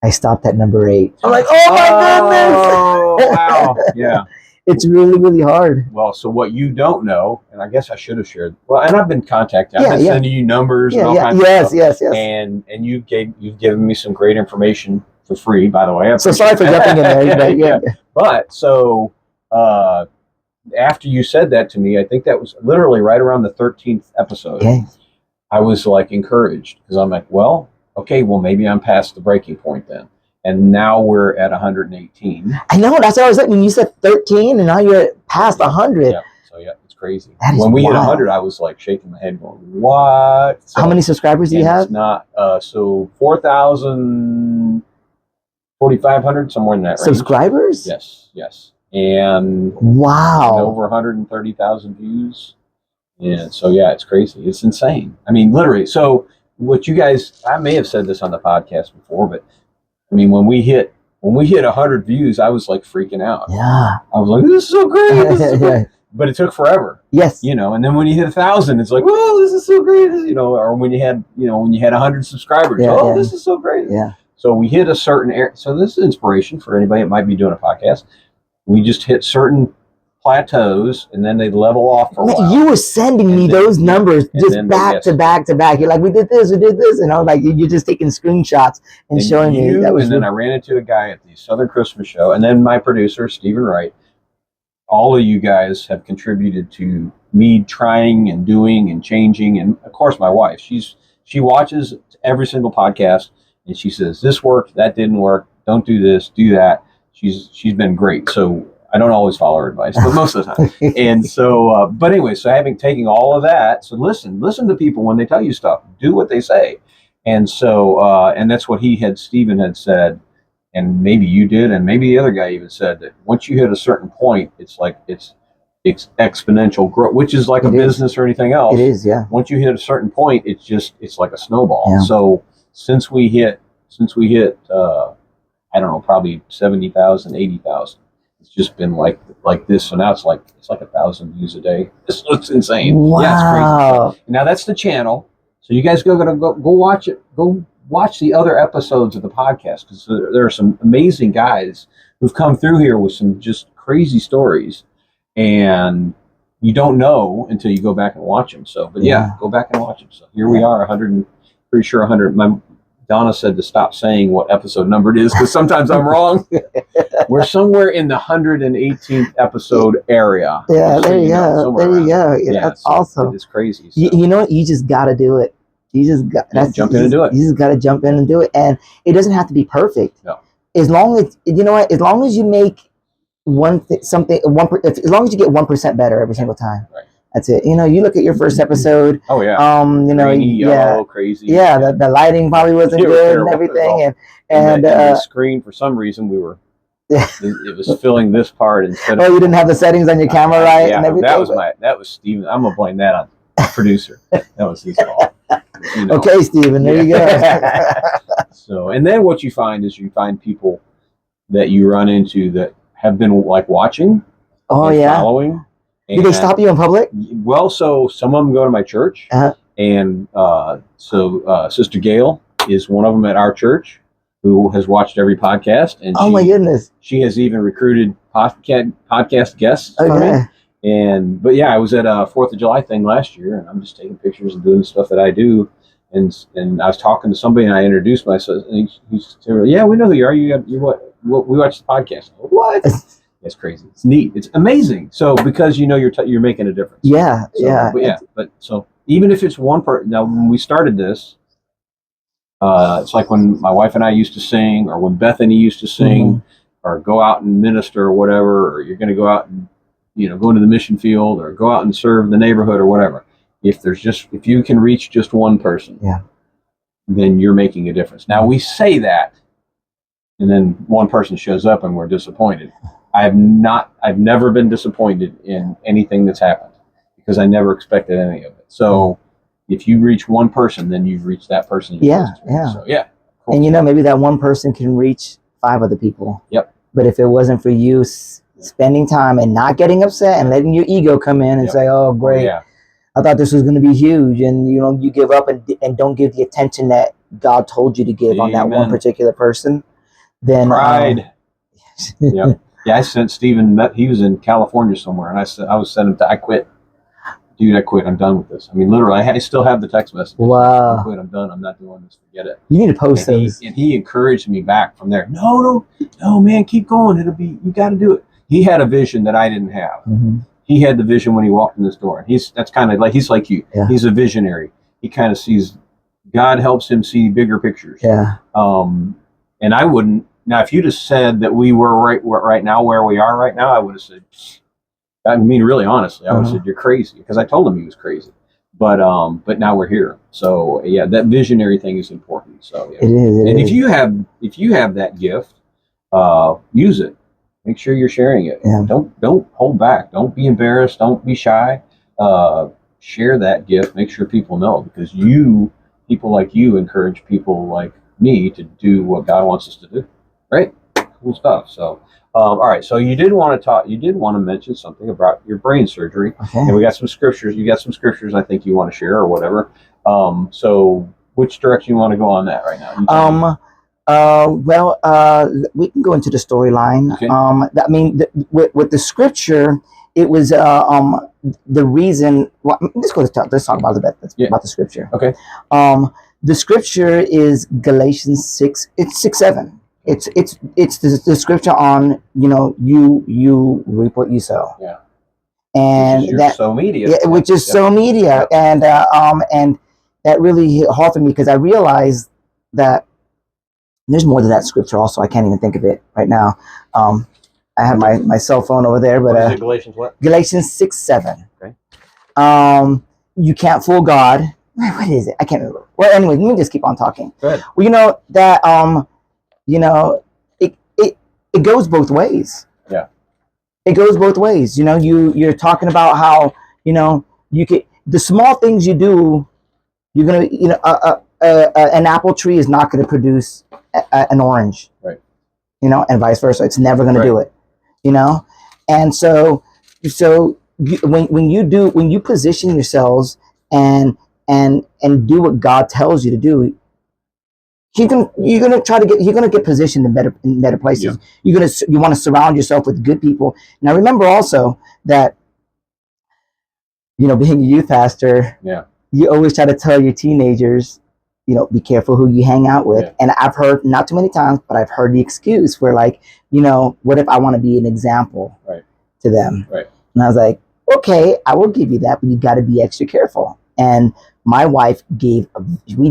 I stopped at number 8. I'm like, oh my goodness! Wow! Yeah, it's really, really hard. Well, so what you don't know, and I guess I should have shared. Well, and I've been contacted. I've been sending you numbers and all kinds of stuff. Yes. And you've given me some great information for free, by the way. So sorry for jumping in there, but yeah. But so after you said that to me, I think that was literally right around the 13th episode. Okay. I was like encouraged because I'm like, well, okay, well maybe I'm past the breaking point then. And now we're at 118. I know, that's what I was like when you said 13 and now you're past 100. Yeah, so it's crazy. When we hit 100, I was like shaking my head going, what? So, how many subscribers do you have? It's not, so 4,000, 4,500, somewhere in that range. Subscribers? Yes. And wow. And over 130,000 views. And so, yeah, it's crazy. It's insane. I mean, literally. So what you guys, I may have said this on the podcast before, but I mean, when we hit 100 views, I was like freaking out. Yeah. I was like, this is so great. This is so great. But it took forever. Yes. You know, and then when you hit 1,000, it's like, whoa, this is so great. You know, or when you had 100 subscribers, this is so great. Yeah. So we hit a certain area. So this is inspiration for anybody that might be doing a podcast. We just hit certain plateaus, and then they level off for a while. You were sending me those numbers just back to back to back. You're like, we did this, and I was like, you're just taking screenshots and showing me. That was. And then I ran into a guy at the Southern Christmas Show, and then my producer Stephen Wright. All of you guys have contributed to me trying and doing and changing, and of course my wife. She watches every single podcast, and she says this worked, that didn't work, don't do this, do that. She's been great. So I don't always follow her advice, but most of the time. And so, but anyway, so having taken all of that, so listen to people when they tell you stuff, do what they say. And so, and that's what Stephen had said, and maybe you did, and maybe the other guy even said that once you hit a certain point, it's like, it's exponential growth, which is like a business or anything else. It is, yeah. Once you hit a certain point, it's like a snowball. Yeah. So since we hit, I don't know, probably 70,000, 80,000. It's just been like this. So now it's like 1,000 views a day. It's insane. Wow. Yeah, it's crazy. Now that's the channel. So you guys go watch it. Go watch the other episodes of the podcast, because there are some amazing guys who've come through here with some just crazy stories, and you don't know until you go back and watch them. So, but yeah, go back and watch them. So here we are, 100. Pretty sure 100. Donna said to stop saying what episode number it is, because sometimes I'm wrong. We're somewhere in the 118th episode area. Yeah, there you go. There you go. Yeah, that's awesome. It's crazy. So. You know what? You just got to do it. You just got jump in and do it. You just got to jump in and do it, and it doesn't have to be perfect. No. As long as as long as you make as long as you get 1% better every single time. Right. That's it. You know, you look at your first episode. Oh yeah. Grainy, yellow, crazy. Yeah, the lighting probably wasn't good and everything, and the screen, for some reason it was filling this part instead of. Oh, you didn't have the settings on your camera right and everything. That was Steven. I'm gonna blame that on the producer. That was his fault. You know. Okay, Steven, there you go. So, and then what you find is people that you run into that have been like watching. Oh yeah. Following. Do they stop you in public? Well, so some of them go to my church, and so Sister Gail is one of them at our church, who has watched every podcast, and my goodness, she has even recruited podcast guests for me. But yeah, I was at a 4th of July thing last year, and I'm just taking pictures and doing the stuff that I do. And I was talking to somebody, and I introduced myself, and he said, "Yeah, we know who you are. You what? We watch the podcast." Like, what? It's crazy. It's neat. It's amazing. So because you're making a difference. Yeah, so, But so even if it's one person. Now, when we started this, it's like when my wife and I used to sing, or when Bethany used to sing, or go out and minister or whatever, or you're going to go out and go into the mission field, or go out and serve the neighborhood or whatever. If you can reach just one person, then you're making a difference. Now we say that, and then one person shows up and we're disappointed. I've never been disappointed in anything that's happened, because I never expected any of it. So if you reach one person, then you've reached that person. So cool. And maybe that one person can reach 5 other people. Yep. But if it wasn't for you spending time and not getting upset and letting your ego come in and say, "Oh, great, I thought this was going to be huge," and you give up and don't give the attention that God told you to give on that one particular person, then pride. Yep. Yeah, I sent Steven. He was in California somewhere, and I was sent him to. I quit, dude. I quit. I'm done with this. I mean, literally, I still have the text message. Wow. I quit. I'm done. I'm not doing this. Forget it. You need to post those. And he encouraged me back from there. No, man, keep going. You got to do it. He had a vision that I didn't have. Mm-hmm. He had the vision when he walked in this door. That's kind of like, he's like you. Yeah. He's a visionary. He kind of sees. God helps him see bigger pictures. Yeah. And I wouldn't. Now, if you'd have said that we were right now where we are right now, I would have said, I mean, really honestly, I would have said, you're crazy, because I told him he was crazy. But now we're here. So yeah, that visionary thing is important. So yeah. It is. And if you have that gift, use it. Make sure you're sharing it. Yeah. Don't hold back. Don't be embarrassed. Don't be shy. share that gift. Make sure people know, because people like you encourage people like me to do what God wants us to do. Right? Cool stuff. So, all right. So you did want to mention something about your brain surgery, and we got some scriptures. You got some scriptures I think you want to share or whatever. So which direction you want to go on that right now? We can go into the storyline. Okay. I mean, with the scripture, it was the reason. Well, let's talk about about the scripture. Okay. The scripture is Galatians 6. It's 6:7. It's the scripture on, you reap what you sow. Yeah. And which is your so media. Yeah, which is so media, and that really hit hard for me, because I realized that there's more to that scripture also. I can't even think of it right now. I have my cell phone over there, but what is it, Galatians what? Galatians 6:7. Okay. You can't fool God. What is it? I can't remember. Well, anyway, let me just keep on talking. Go ahead. Well, that it goes both ways. Yeah. It goes both ways. You're talking about how you can, the small things you do. You're gonna an apple tree is not going to produce an orange. Right. And vice versa. It's never going to do it. And so when you position yourselves and do what God tells you to do, you're gonna get positioned in better places. Yeah. You want to surround yourself with good people. Now remember also that being a youth pastor, you always try to tell your teenagers, be careful who you hang out with. Yeah. And I've heard, not too many times, but I've heard the excuse where, like, what if I want to be an example to them? Right. And I was like, okay, I will give you that, but you got to be extra careful. And my wife we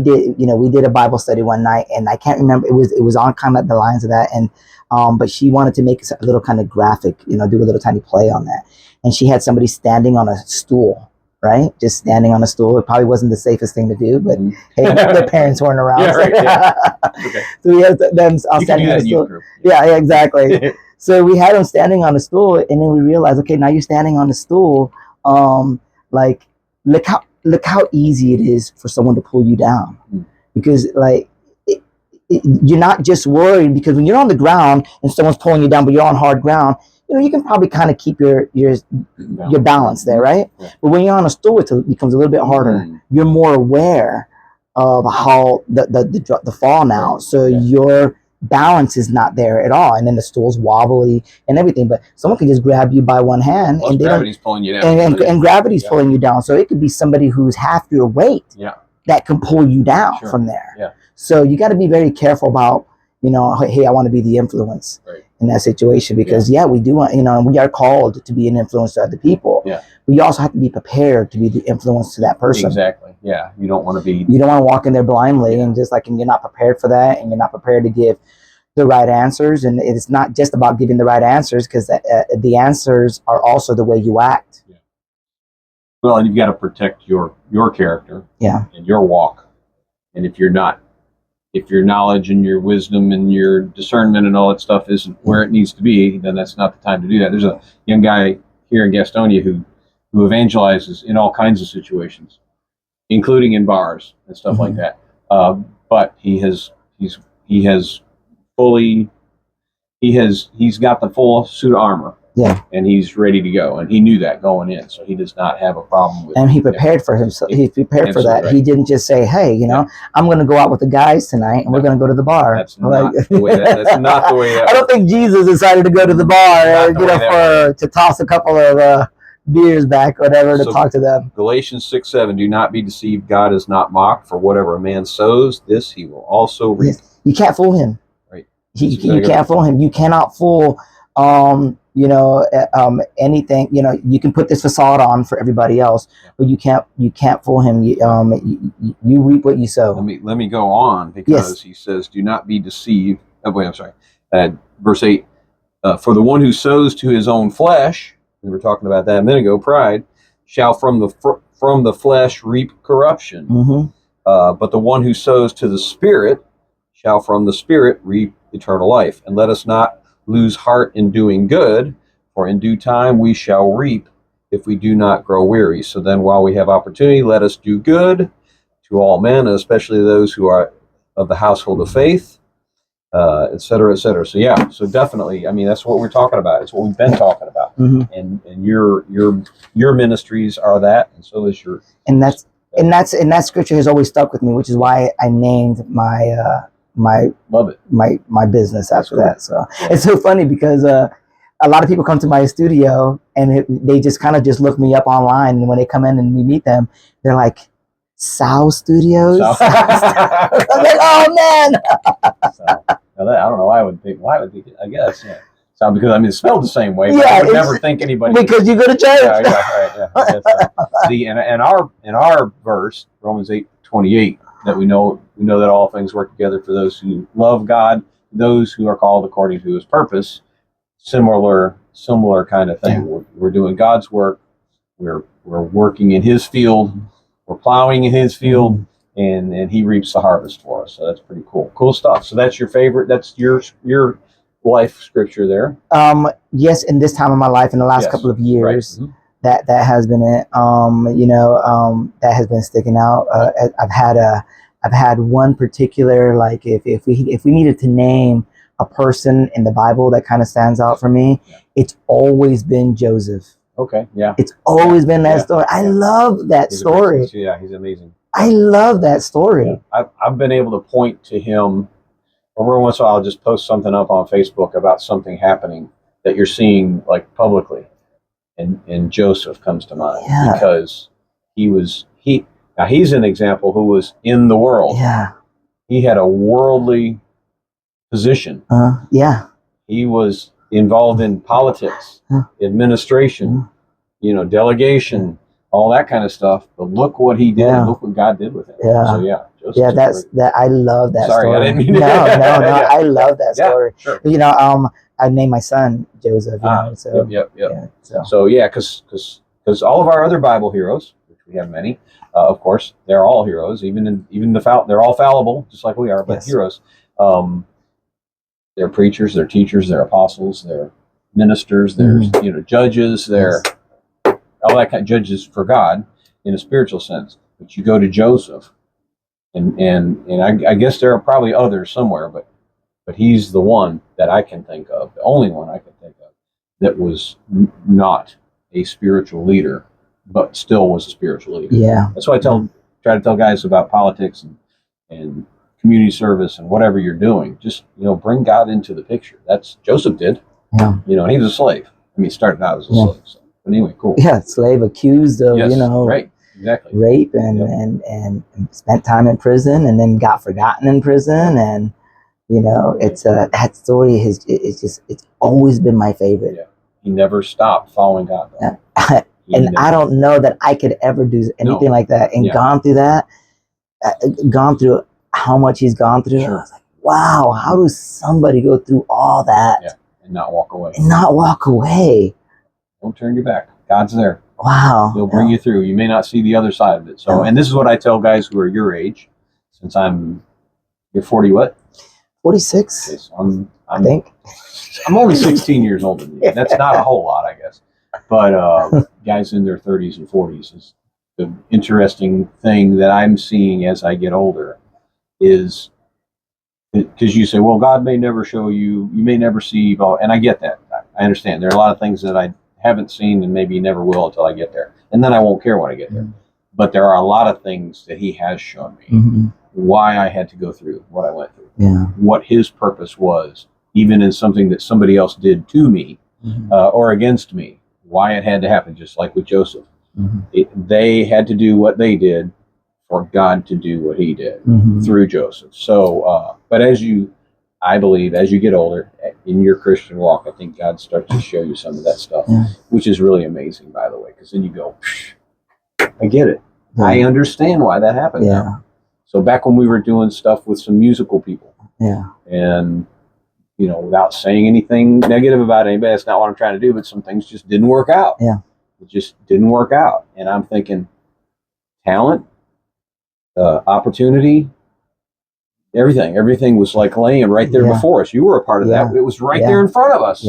did a Bible study one night, and I can't remember, it was on kind of the lines of that. And, but she wanted to make a little kind of graphic, do a little tiny play on that. And she had somebody standing on a stool, right? Just standing on a stool. It probably wasn't the safest thing to do, but hey, their parents weren't around. Yeah, right, okay. So we had them standing on a stool. Yeah, exactly. So we had them standing on a stool, and then we realized, okay, now you're standing on the stool. Like, look how easy it is for someone to pull you down, because like you're not just worried, because when you're on the ground and someone's pulling you down, but you're on hard ground, you can probably kind of keep your balance there, right? Yeah. But when you're on a stool, it becomes a little bit harder. You're more aware of how the fall now, so your balance is not there at all, and then the stool's wobbly and everything. But someone can just grab you by one hand, and gravity's pulling you down, and gravity's pulling you down. So it could be somebody who's half your weight that can pull you down from there. Yeah. So you got to be very careful about, hey, I want to be the influence in that situation, because we do want, and we are called to be an influence to other people. Yeah. But you also have to be prepared to be the influence to that person. Exactly. Yeah. You don't want to walk in there blindly and and you're not prepared for that, and you're not prepared to give the right answers. And it's not just about giving the right answers, because the answers are also the way you act. Yeah. Well, and you've got to protect your character and your walk. And if your knowledge and your wisdom and your discernment and all that stuff isn't where it needs to be, then that's not the time to do that. There's a young guy here in Gastonia who evangelizes in all kinds of situations, including in bars and stuff like that. But he's got the full suit of armor. Yeah. And he's ready to go. And he knew that going in. So he does not have a problem with it. And he prepared for himself. He prepared for that. Right. He didn't just say, hey, I'm going to go out with the guys tonight and we're going to go to the bar. That's not the way that's not the way that I don't think Jesus decided to go to the bar, to toss a couple of beers back, whatever, to talk to them. Galatians 6:7, do not be deceived. God is not mocked, for whatever a man sows, this he will also reap. Yes. You can't fool him. Right. You can't fool him. You cannot fool anything. You can put this facade on for everybody else, but you can't fool him. You reap what you sow. Let me go on, because he says, do not be deceived. Oh wait, I'm sorry. Verse 8, for the one who sows to his own flesh, we were talking about that a minute ago, pride, shall from the flesh reap corruption. But the one who sows to the Spirit shall from the Spirit reap eternal life. And let us not lose heart in doing good, for in due time we shall reap if we do not grow weary. So then while we have opportunity, let us do good to all men, especially those who are of the household of faith, et cetera, et cetera. So yeah, so definitely, I mean, that's what we're talking about. It's what we've been talking about. And your ministries are that, and so is your. And that scripture has always stuck with me, which is why I named my Love it. my business after that. So it's so funny because a lot of people come to my studio and they just kind of just look me up online, and when they come in and we meet them, they're like, Sal Studios. I'm like, oh man. I don't know why I would think. I guess. Yeah. So because I mean, it's spelled the same way. But Yeah, I would never think anybody. Because you go to church. Yeah, right. Yeah. I guess so. See, and our verse, Romans 8:28, that we know that all things work together for those who love God, those who are called according to His purpose. Similar kind of thing. Yeah. We're doing God's work. We're working in His field. We're plowing in His field. And He reaps the harvest for us. So that's pretty cool. Cool stuff. So that's your favorite. That's your life scripture there. Yes, in this time of my life, in the last couple of years, that has been it. That has been sticking out. I've had one particular, like if we needed to name a person in the Bible that kind of stands out for me, it's always been Joseph. Okay. Yeah. It's always been that story. I love that story. Yeah, he's amazing. I love that story. Yeah. I've been able to point to him. Every once in a while, I'll just post something up on Facebook about something happening that you're seeing like publicly, and Joseph comes to mind because he's an example who was in the world. Yeah, he had a worldly position. He was involved in politics, administration, delegation. All that kind of stuff, but look what he did. Look what God did with him. So Joseph's I love that story. Sorry, I didn't mean to. No, I love that story. Sure. I named my son Joseph. Because all of our other Bible heroes, which we have many, of course, they're all heroes. They're all fallible, just like we are, but heroes. They're preachers, they're teachers, they're apostles, they're ministers, they're judges, they're all that kind of judges for God in a spiritual sense. But you go to Joseph, and I guess there are probably others somewhere, but he's the one that I can think of, the only one I can think of that was not a spiritual leader, but still was a spiritual leader. Yeah. That's why I try to tell guys about politics and community service and whatever you're doing. Just bring God into the picture. That's Joseph did. Yeah. And he was a slave. I mean, he started out as a slave. So. But anyway, cool. Yeah, slave accused of right, exactly, rape and spent time in prison and then got forgotten in prison, and it's that story it's always been my favorite. Yeah. He never stopped following God. And I don't know that I could ever do anything like that, and gone through that, gone through how much he's gone through. I was like, wow, how does somebody go through all that and not walk away? Don't turn your back. God's there. Wow. He'll bring you through. You may not see the other side of it. So, and this is what I tell guys who are your age, since you're 40 what? 46. Okay, so I think. I'm only 16 years older than you. That's not a whole lot, I guess. But guys in their 30s and 40s is the interesting thing that I'm seeing as I get older is because you say, well, God may never show you, you may never see, and I get that. I understand. There are a lot of things that I haven't seen and maybe never will until I get there. And then I won't care when I get there. But there are a lot of things that he has shown me, why I had to go through what I went through, what his purpose was, even in something that somebody else did to me or against me, why it had to happen, just like with Joseph. They had to do what they did for God to do what he did through Joseph. So, but I believe as you get older in your Christian walk, I think God starts to show you some of that stuff, which is really amazing, by the way, because then you go, I get it. I understand why that happened now. So back when we were doing stuff with some musical people, and without saying anything negative about anybody, that's not what I'm trying to do, but some things just didn't work out. It just didn't work out. And I'm thinking talent, opportunity, everything was like laying right there before us. You were a part of that. It was right there in front of us.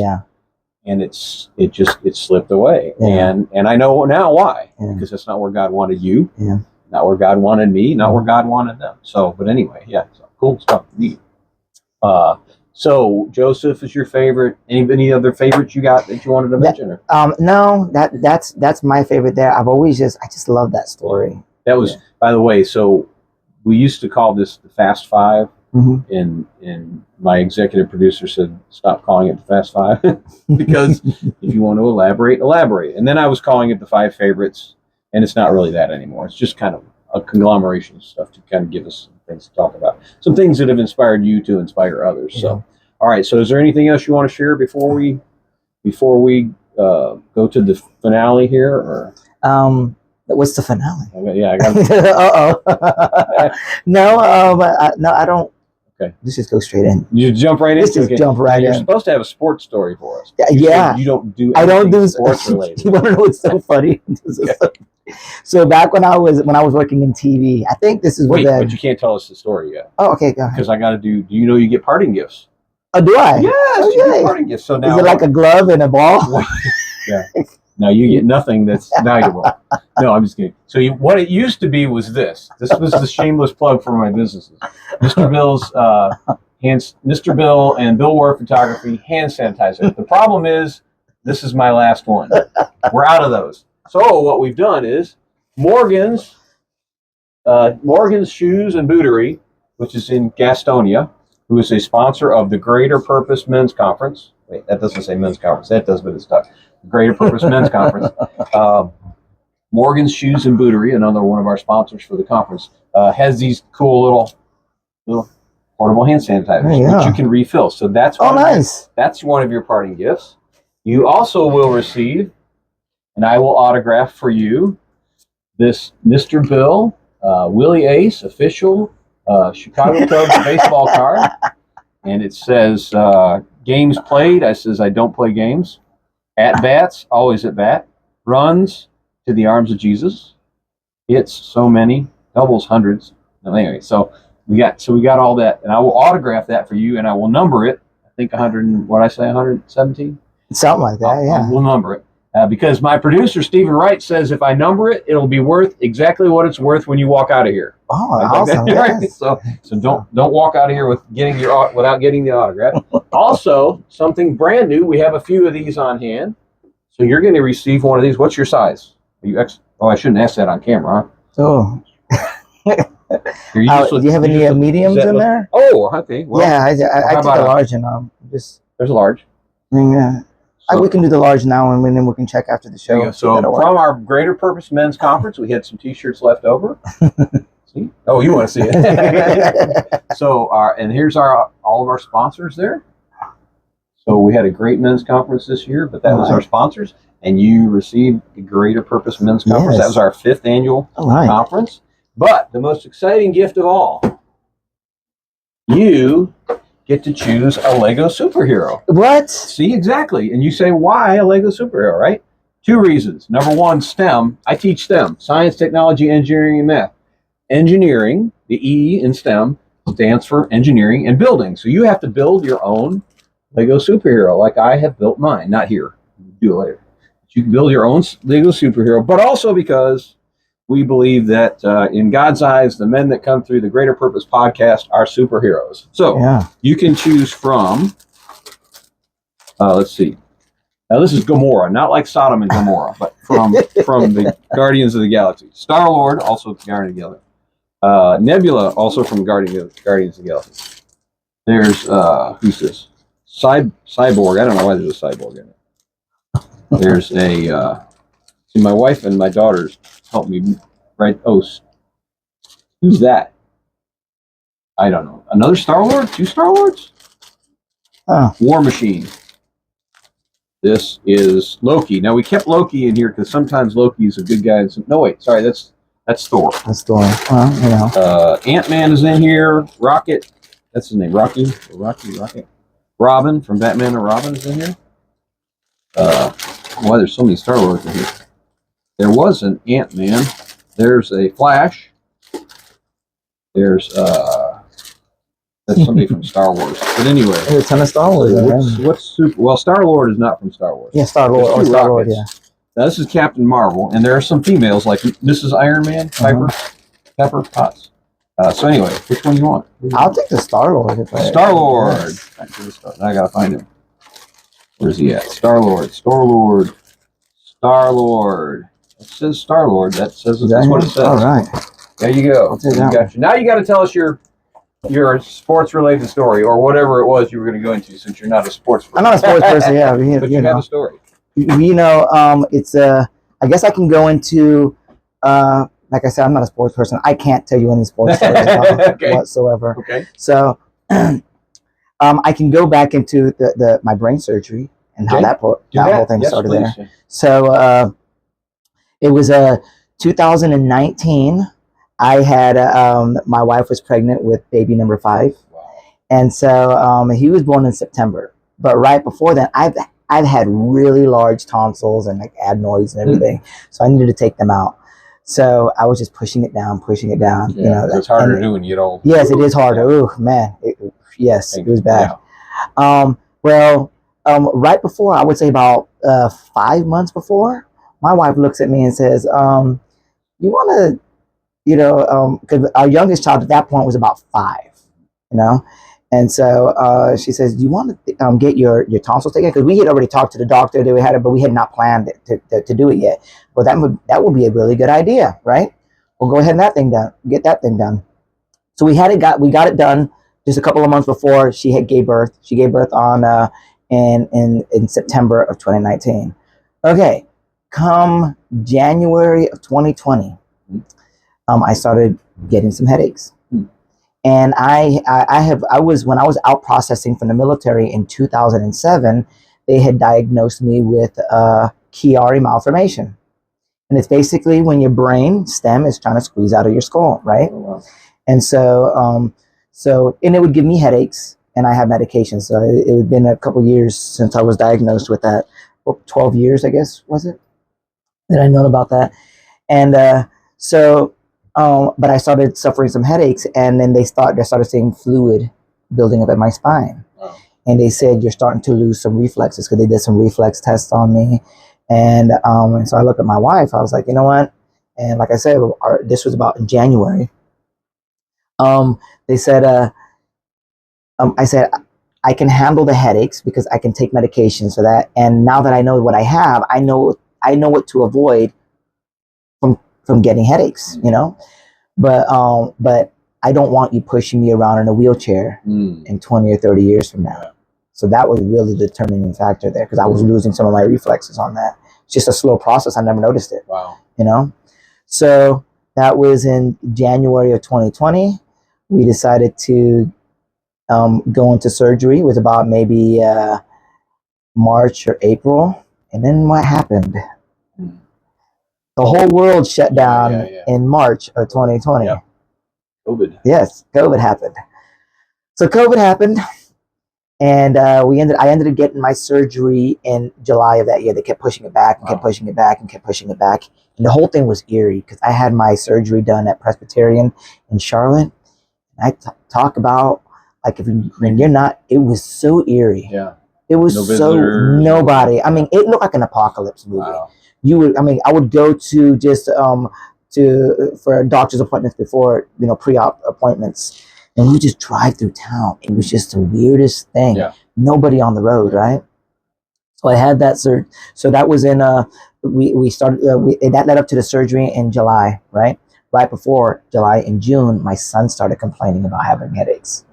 and it slipped away. Yeah. And I know now why, Yeah. because that's not where God wanted you, Yeah. not where God wanted me, not where God wanted them. So, but anyway, yeah, so cool stuff. Neat. So Joseph is your favorite. Any other favorites you got that you wanted to mention? Or? No, that's my favorite there. I just love that story. That was, by the way, so we used to call this the Fast Five, and my executive producer said, stop calling it the Fast Five, because if you want to elaborate. And then I was calling it the Five Favorites, and it's not really that anymore. It's just kind of a conglomeration of stuff to kind of give us some things to talk about. Some things that have inspired you to inspire others. Yeah. So, all right. So is there anything else you want to share before we go to the finale here? Or what's the finale? Yeah, I got No, I don't. Okay. Let's just go straight in. You jump right into it. Jump right in. You're supposed to have a sports story for us. Yeah. You don't do I don't do sports related. You want to know what's so funny? Okay. So back when I was working in TV, I think this is but you can't tell us the story yet. Oh, okay, go ahead. Because I got to do. Do you know you get parting gifts? Oh, do I? Yes, you get parting gifts. So now is it like a glove and a ball? Yeah. Now you get nothing that's valuable. No, I'm just kidding. So what it used to be was this. This was the shameless plug for my businesses. Mr. Bill and Bill Ward Photography hand sanitizer. The problem is, this is my last one. We're out of those. So what we've done is Morgan's Shoes and Bootery, which is in Gastonia, who is a sponsor of the Greater Purpose Men's Conference. Wait, that doesn't say men's conference. That does, but it's stuck. Greater Purpose Men's Conference. Morgan's Shoes and Bootery, another one of our sponsors for the conference, has these cool little portable hand sanitizers, which you can refill. So that's nice. That's one of your parting gifts. You also will receive, and I will autograph for you, this Mr. Bill Willie Ace official Chicago Cubs baseball card, and it says games played. I says I don't play games. At bats, always at bat. Runs to the arms of Jesus. Hits so many, doubles hundreds. Anyway, so we got all that, and I will autograph that for you, and I will number it. I think 117. Something like that. Yeah. We'll number it because my producer Stephen Wright says if I number it, it'll be worth exactly what it's worth when you walk out of here. Oh, awesome! Yes. So don't walk out of here without getting the autograph. Also, something brand new. We have a few of these on hand, so you're going to receive one of these. What's your size? Are you I shouldn't ask that on camera. Huh? Oh. Do you have any mediums in there? Oh, okay. Well, yeah, I took a large, and there's a large. Yeah. So, we can do the large now, and then we can check after the show. So from our Greater Purpose Men's Conference, we had some T-shirts left over. See? Oh, you want to see it? So, and here's all of our sponsors there. So we had a great men's conference this year, but that was our sponsors, and you received the Greater Purpose Men's Conference. Yes. That was our 5th annual conference. But the most exciting gift of all, you get to choose a Lego superhero. What? See, exactly. And you say, why a Lego superhero, right? 2 reasons. Number 1, STEM. I teach STEM, science, technology, engineering, and math. Engineering, the E in STEM, stands for engineering and building. So you have to build your own Lego superhero, like I have built mine. Not here. Do it later. But you can build your own Lego superhero, but also because we believe that in God's eyes, the men that come through the Greater Purpose podcast are superheroes. So you can choose from, let's see. Now this is Gomorrah, not like Sodom and Gomorrah, but from the Guardians of the Galaxy. Star-Lord, also Guardian of the Galaxy. Nebula, also from Guardians of the Galaxy. There's, who's this? Cyborg. I don't know why there's a cyborg in it. There's a, see, my wife and my daughters helped me write. Oh, who's that? I don't know. Another Star-Lord? 2 Star-Lords? War Machine. This is Loki. Now we kept Loki in here because sometimes Loki is a good guy. No, wait, sorry, that's Thor. That's Thor. Ant-Man is in here. Rocket. That's his name. Rocket. Robin from Batman and Robin is in here. Why there's so many Star-Lords in here? There was an Ant-Man. There's a Flash. There's That's somebody from Star Wars. But anyway, There's a ton of Star Wars. what's super? Well, Star Lord is not from Star Wars. Yeah, Star Lord or Star Lord. Yeah. Now this is Captain Marvel, and there are some females like Mrs. Iron Man, Pepper Potts. So anyway, which one do you want? I'll take the Star Lord. Star Lord. I gotta find him. Where's he at? Star Lord. Star Lord. Star Lord. It says Star Lord. That's what it says. All right. There you go. Now you got to tell us your sports related story or whatever it was you were going to go into, since you're not a sports person. I'm not a sports person. Yeah, but you have a story. It's I guess I can go into like I said, I'm not a sports person. I can't tell you any sports stories whatsoever. Okay. So I can go back into my brain surgery and how that whole thing started there. Yeah. So it was 2019. I had my wife was pregnant with baby number 5, and so he was born in September. But right before that, I've had really large tonsils and like adenoids and everything, so I needed to take them out. So I was just pushing it down. Yeah, you know, it's harder to do when you get old. Yes, it is harder. Oh man, yes, it was bad. Yeah. Right before, I would say about 5 months before, my wife looks at me and says, "You want to?" Because our youngest child at that point was about 5, and so she says, "Do you want to get your tonsils taken?" Because we had already talked to the doctor that we had it, but we had not planned to do it yet. Well, that would be a really good idea, right? We'll go ahead and get that thing done. So we got it done just a couple of months before she gave birth. She gave birth on in September of 2019. Okay, come January of 2020. I started getting some headaches, and when I was out processing from the military in 2007, they had diagnosed me with Chiari malformation, and it's basically when your brain stem is trying to squeeze out of your skull, right? Oh, wow. And so and it would give me headaches, and I had medication. So it had been a couple years since I was diagnosed with that. 12 years, I guess, was it, that I known about that, and but I started suffering some headaches, and then they started seeing fluid building up at my spine. Wow. And they said, "You're starting to lose some reflexes," because they did some reflex tests on me. And so I looked at my wife. I was like, you know what? And like I said, this was about in January. They said, I said, I can handle the headaches because I can take medications for that. And now that I know what I have, I know what to avoid from getting headaches, but I don't want you pushing me around in a wheelchair in 20 or 30 years from now. So that was really the determining factor there, because I was losing some of my reflexes on that. It's just a slow process. I never noticed it. Wow. So that was in January of 2020. We decided to go into surgery. It was about maybe March or April. And then what happened? The whole world shut down in March of 2020. Yeah. COVID. Yes, COVID happened. So COVID happened, and I ended up getting my surgery in July of that year. They kept pushing it back and kept pushing it back and kept pushing it back. And the whole thing was eerie because I had my surgery done at Presbyterian in Charlotte. And I talk about, like, when you're not, it was so eerie. Yeah. It was nobody. I mean, it looked like an apocalypse movie. Wow. I would go to just for doctor's appointments before, pre-op appointments, and we just drive through town. It was just the weirdest thing. Yeah. Nobody on the road, right? So I had that surgery. So that was in we started that led up to the surgery in July, right? Right before July, in June, my son started complaining about having headaches.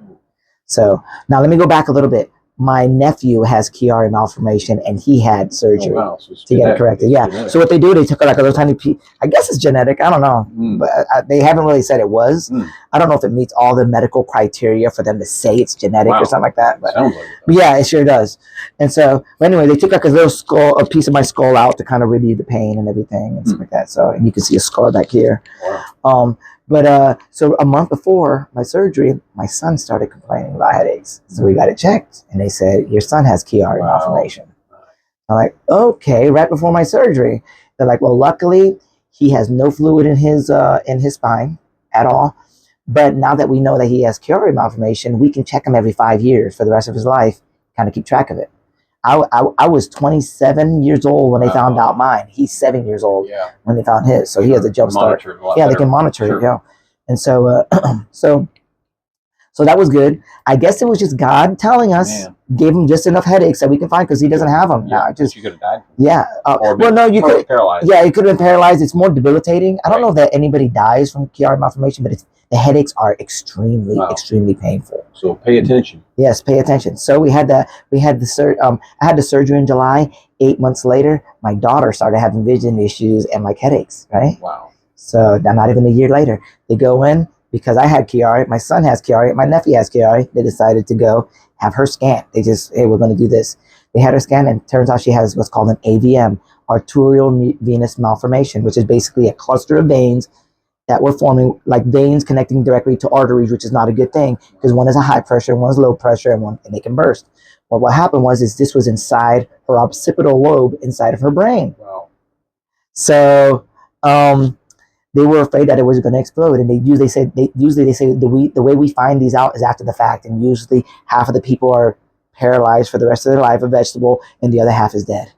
So now let me go back a little bit. My nephew has Chiari malformation, and he had surgery to get it corrected. Yeah. So what they do, they took like a little tiny piece. I guess it's genetic. I don't know, but they haven't really said it was. I don't know if it meets all the medical criteria for them to say it's genetic or something like that. But, sounds like it. But yeah, it sure does. And so, but anyway, they took like a piece of my skull out to kind of relieve the pain and everything and stuff like that. So, and you can see a scar back here. Wow. So a month before my surgery, my son started complaining about headaches. So we got it checked, and they said, your son has Chiari malformation. I'm like, okay, right before my surgery. They're like, well, luckily he has no fluid in his spine at all. But now that we know that he has Chiari malformation, we can check him every 5 years for the rest of his life, kind of keep track of it. I was 27 years old when they found out mine. He's 7 years old when they found his. So he has a jump start. Yeah, they can monitor it. Yeah. And so, so that was good. I guess it was just God telling us, gave him just enough headaches that we can find because he doesn't have them. Yeah, you could have died. Yeah. Well, no, you could. Paralyzed. Yeah, you could have been paralyzed. It's more debilitating. I don't know that anybody dies from Chiari malformation, but the headaches are extremely, extremely painful. So pay attention. Yes, pay attention. So I had the surgery in July. 8 months later, my daughter started having vision issues and like headaches. Right. Wow. So not even a year later, they go in. Because I had Chiari, my son has Chiari, my nephew has Chiari, they decided to go have her scanned. They just, hey, we're going to do this. They had her scanned, and it turns out she has what's called an AVM, arterial venous malformation, which is basically a cluster of veins that were forming, like veins connecting directly to arteries, which is not a good thing because one is a high pressure, one is low pressure, and they can burst. Well, what happened was this was inside her occipital lobe, inside of her brain. Wow. So, they were afraid that it was going to explode, and they usually say the way we find these out is after the fact, and usually half of the people are paralyzed for the rest of their life, a vegetable, and the other half is dead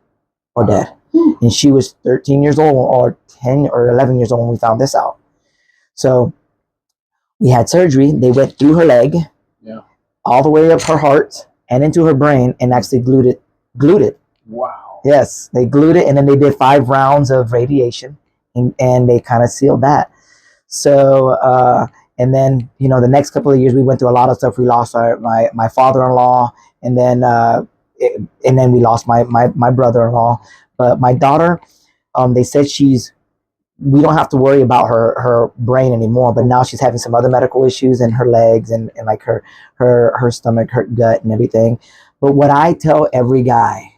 or dead. And she was 13 years old or 10 or 11 years old when we found this out. So we had surgery. They went through her leg, all the way up her heart and into her brain, and actually glued it. Wow. Yes, they glued it, and then they did 5 rounds of radiation. And they kind of sealed that. So, and then, the next couple of years, we went through a lot of stuff. We lost my father-in-law, and then we lost my brother-in-law. But my daughter, they said we don't have to worry about her brain anymore, but now she's having some other medical issues in her legs and like her stomach, her gut and everything. But what I tell every guy,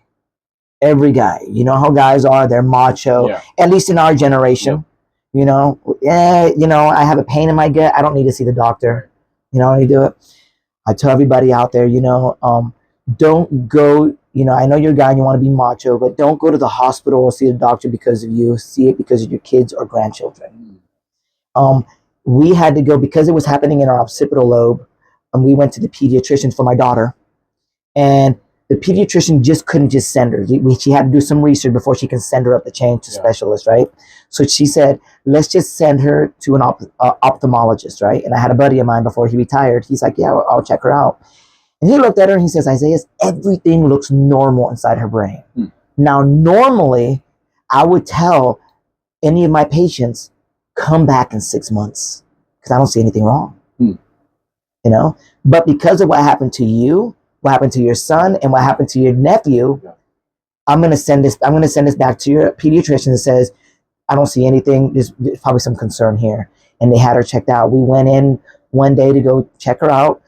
you know how guys are, they're macho, at least in our generation. I have a pain in my gut, I don't need to see the doctor. I do it. I tell everybody out there, don't go, I know you're a guy and you want to be macho, but don't go to the hospital or see the doctor because of you. See it because of your kids or grandchildren. We had to go because it was happening in our occipital lobe, and we went to the pediatrician for my daughter, and the pediatrician just couldn't just send her. She had to do some research before she can send her up the chain to specialists, right? So she said, let's just send her to an ophthalmologist, right? And I had a buddy of mine before he retired. He's like, yeah, I'll check her out. And he looked at her and he says, Isaias, everything looks normal inside her brain. Now, normally, I would tell any of my patients, come back in 6 months because I don't see anything wrong. But because of what happened to you, what happened to your son, and what happened to your nephew, I'm going to send this back to your pediatrician that says, I don't see anything. There's probably some concern here. And they had her checked out. We went in one day to go check her out.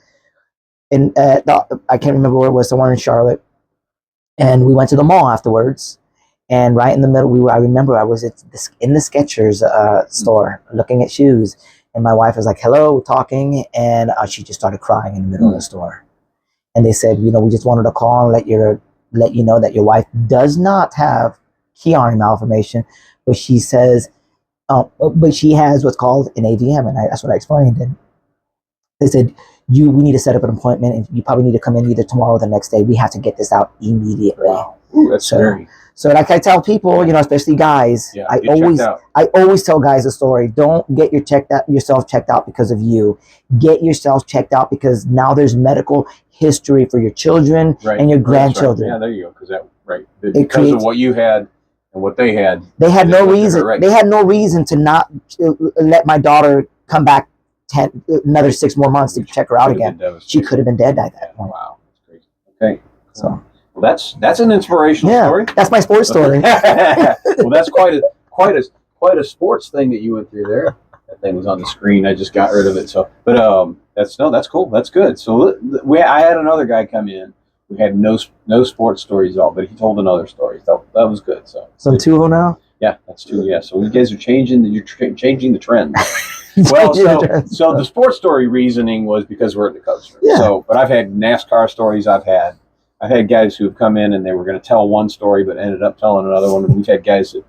And I can't remember where it was, somewhere in Charlotte. And we went to the mall afterwards. And right in the middle, I remember I was in the Skechers store looking at shoes. And my wife was like, hello, talking. And she just started crying in the middle of the store. And they said, we just wanted to call and let you know that your wife does not have Chiari malformation, but she says, but she has what's called an AVM, and that's what I explained. And they said, we need to set up an appointment, and you probably need to come in either tomorrow or the next day. We have to get this out immediately. Wow. Ooh, that's scary. So like I tell people, especially guys, I always tell guys a story. Don't get yourself checked out because of you. Get yourself checked out because now there's medical history for your children and your grandchildren. Right. Yeah, there you go. Because of what you had and what they had. They had no reason. They had no reason to not let my daughter come back another 6 more months to check her out again. She could have been dead at that point. Wow, that's crazy. Okay, so. Well, that's an inspirational story. That's my sports story. Well, that's quite a sports thing that you went through there. That thing was on the screen. I just got rid of it. So, but that's cool. That's good. So I had another guy come in who had no sports stories at all, but he told another story. So that was good. So 2 now. Yeah, that's 2. Yeah. So you guys are changing. You're changing the trend. Well, so the sports story reasoning was because we're at the Cubs. Yeah. So, but I've had NASCAR stories. I've had guys who have come in and they were going to tell one story but ended up telling another one. And we've had guys that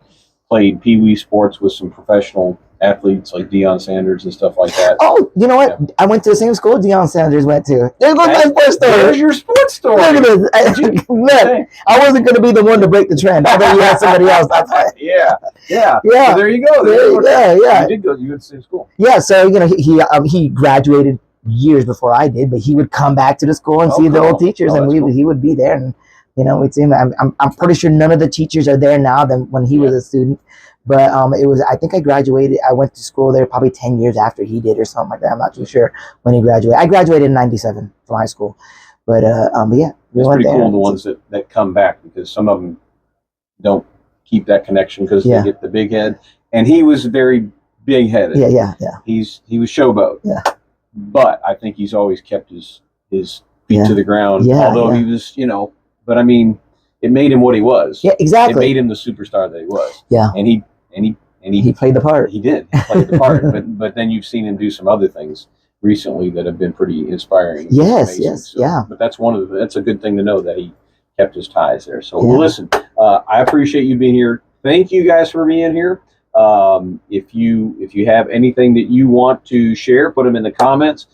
played Pee Wee sports with some professional athletes like Deion Sanders and stuff like that. Oh, you know what? Yeah. I went to the same school Deion Sanders went to. There goes my sports story. There's your sports story. Look at this. Look, I wasn't going to be the one to break the trend. I thought you had somebody else. That's why. Yeah. Yeah. So there you go. Yeah. You did go. You went to the same school. Yeah. So he graduated years before I did, but he would come back to the school and see the old teachers, and he would be there, and we'd see him. I'm pretty sure none of the teachers are there now than when he was a student. But it was, I think I graduated, I went to school there probably 10 years after he did or something like that. I'm not too sure when he graduated. I graduated in 97 from high school. But yeah. It's pretty cool, the ones that come back, because some of them don't keep that connection because they get the big head. And he was very big headed. Yeah. He was showboat. Yeah. But I think he's always kept his feet to the ground. Yeah, although he was, but I mean, it made him what he was. Yeah, exactly. It made him the superstar that he was. Yeah. And he played the part. He did. He played the part. But then you've seen him do some other things recently that have been pretty inspiring. Yes. So, yeah. But that's a good thing to know that he kept his ties there. So well, listen, I appreciate you being here. Thank you guys for being here. If you have anything that you want to share, put them in the comments.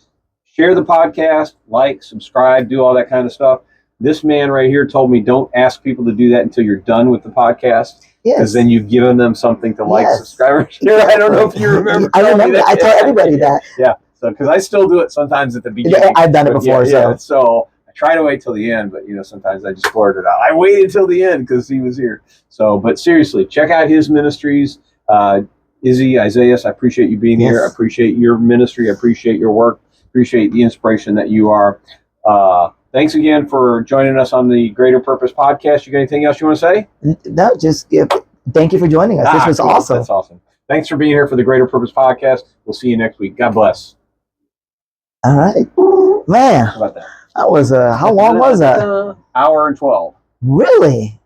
Share the podcast, like, subscribe, do all that kind of stuff. This man right here told me don't ask people to do that until you're done with the podcast. Because then you've given them something to like, subscribe, or share. I don't know if you remember. I remember. I tell everybody that. Yeah. So, because I still do it sometimes at the beginning. Yeah, I've done it before. So I try to wait till the end, but sometimes I just blurt it out. I waited till the end because he was here. So, but seriously, check out his ministries. Izzy, Isaias, I appreciate you being here. I appreciate your ministry. I appreciate your work. Appreciate the inspiration that you are. Thanks again for joining us on the Greater Purpose Podcast. You got anything else you want to say? No, just thank you for joining us. This was awesome. That's awesome. Thanks for being here for the Greater Purpose Podcast. We'll see you next week. God bless. All right. Man. How about that? That was, how long was that? Hour and 12. Really?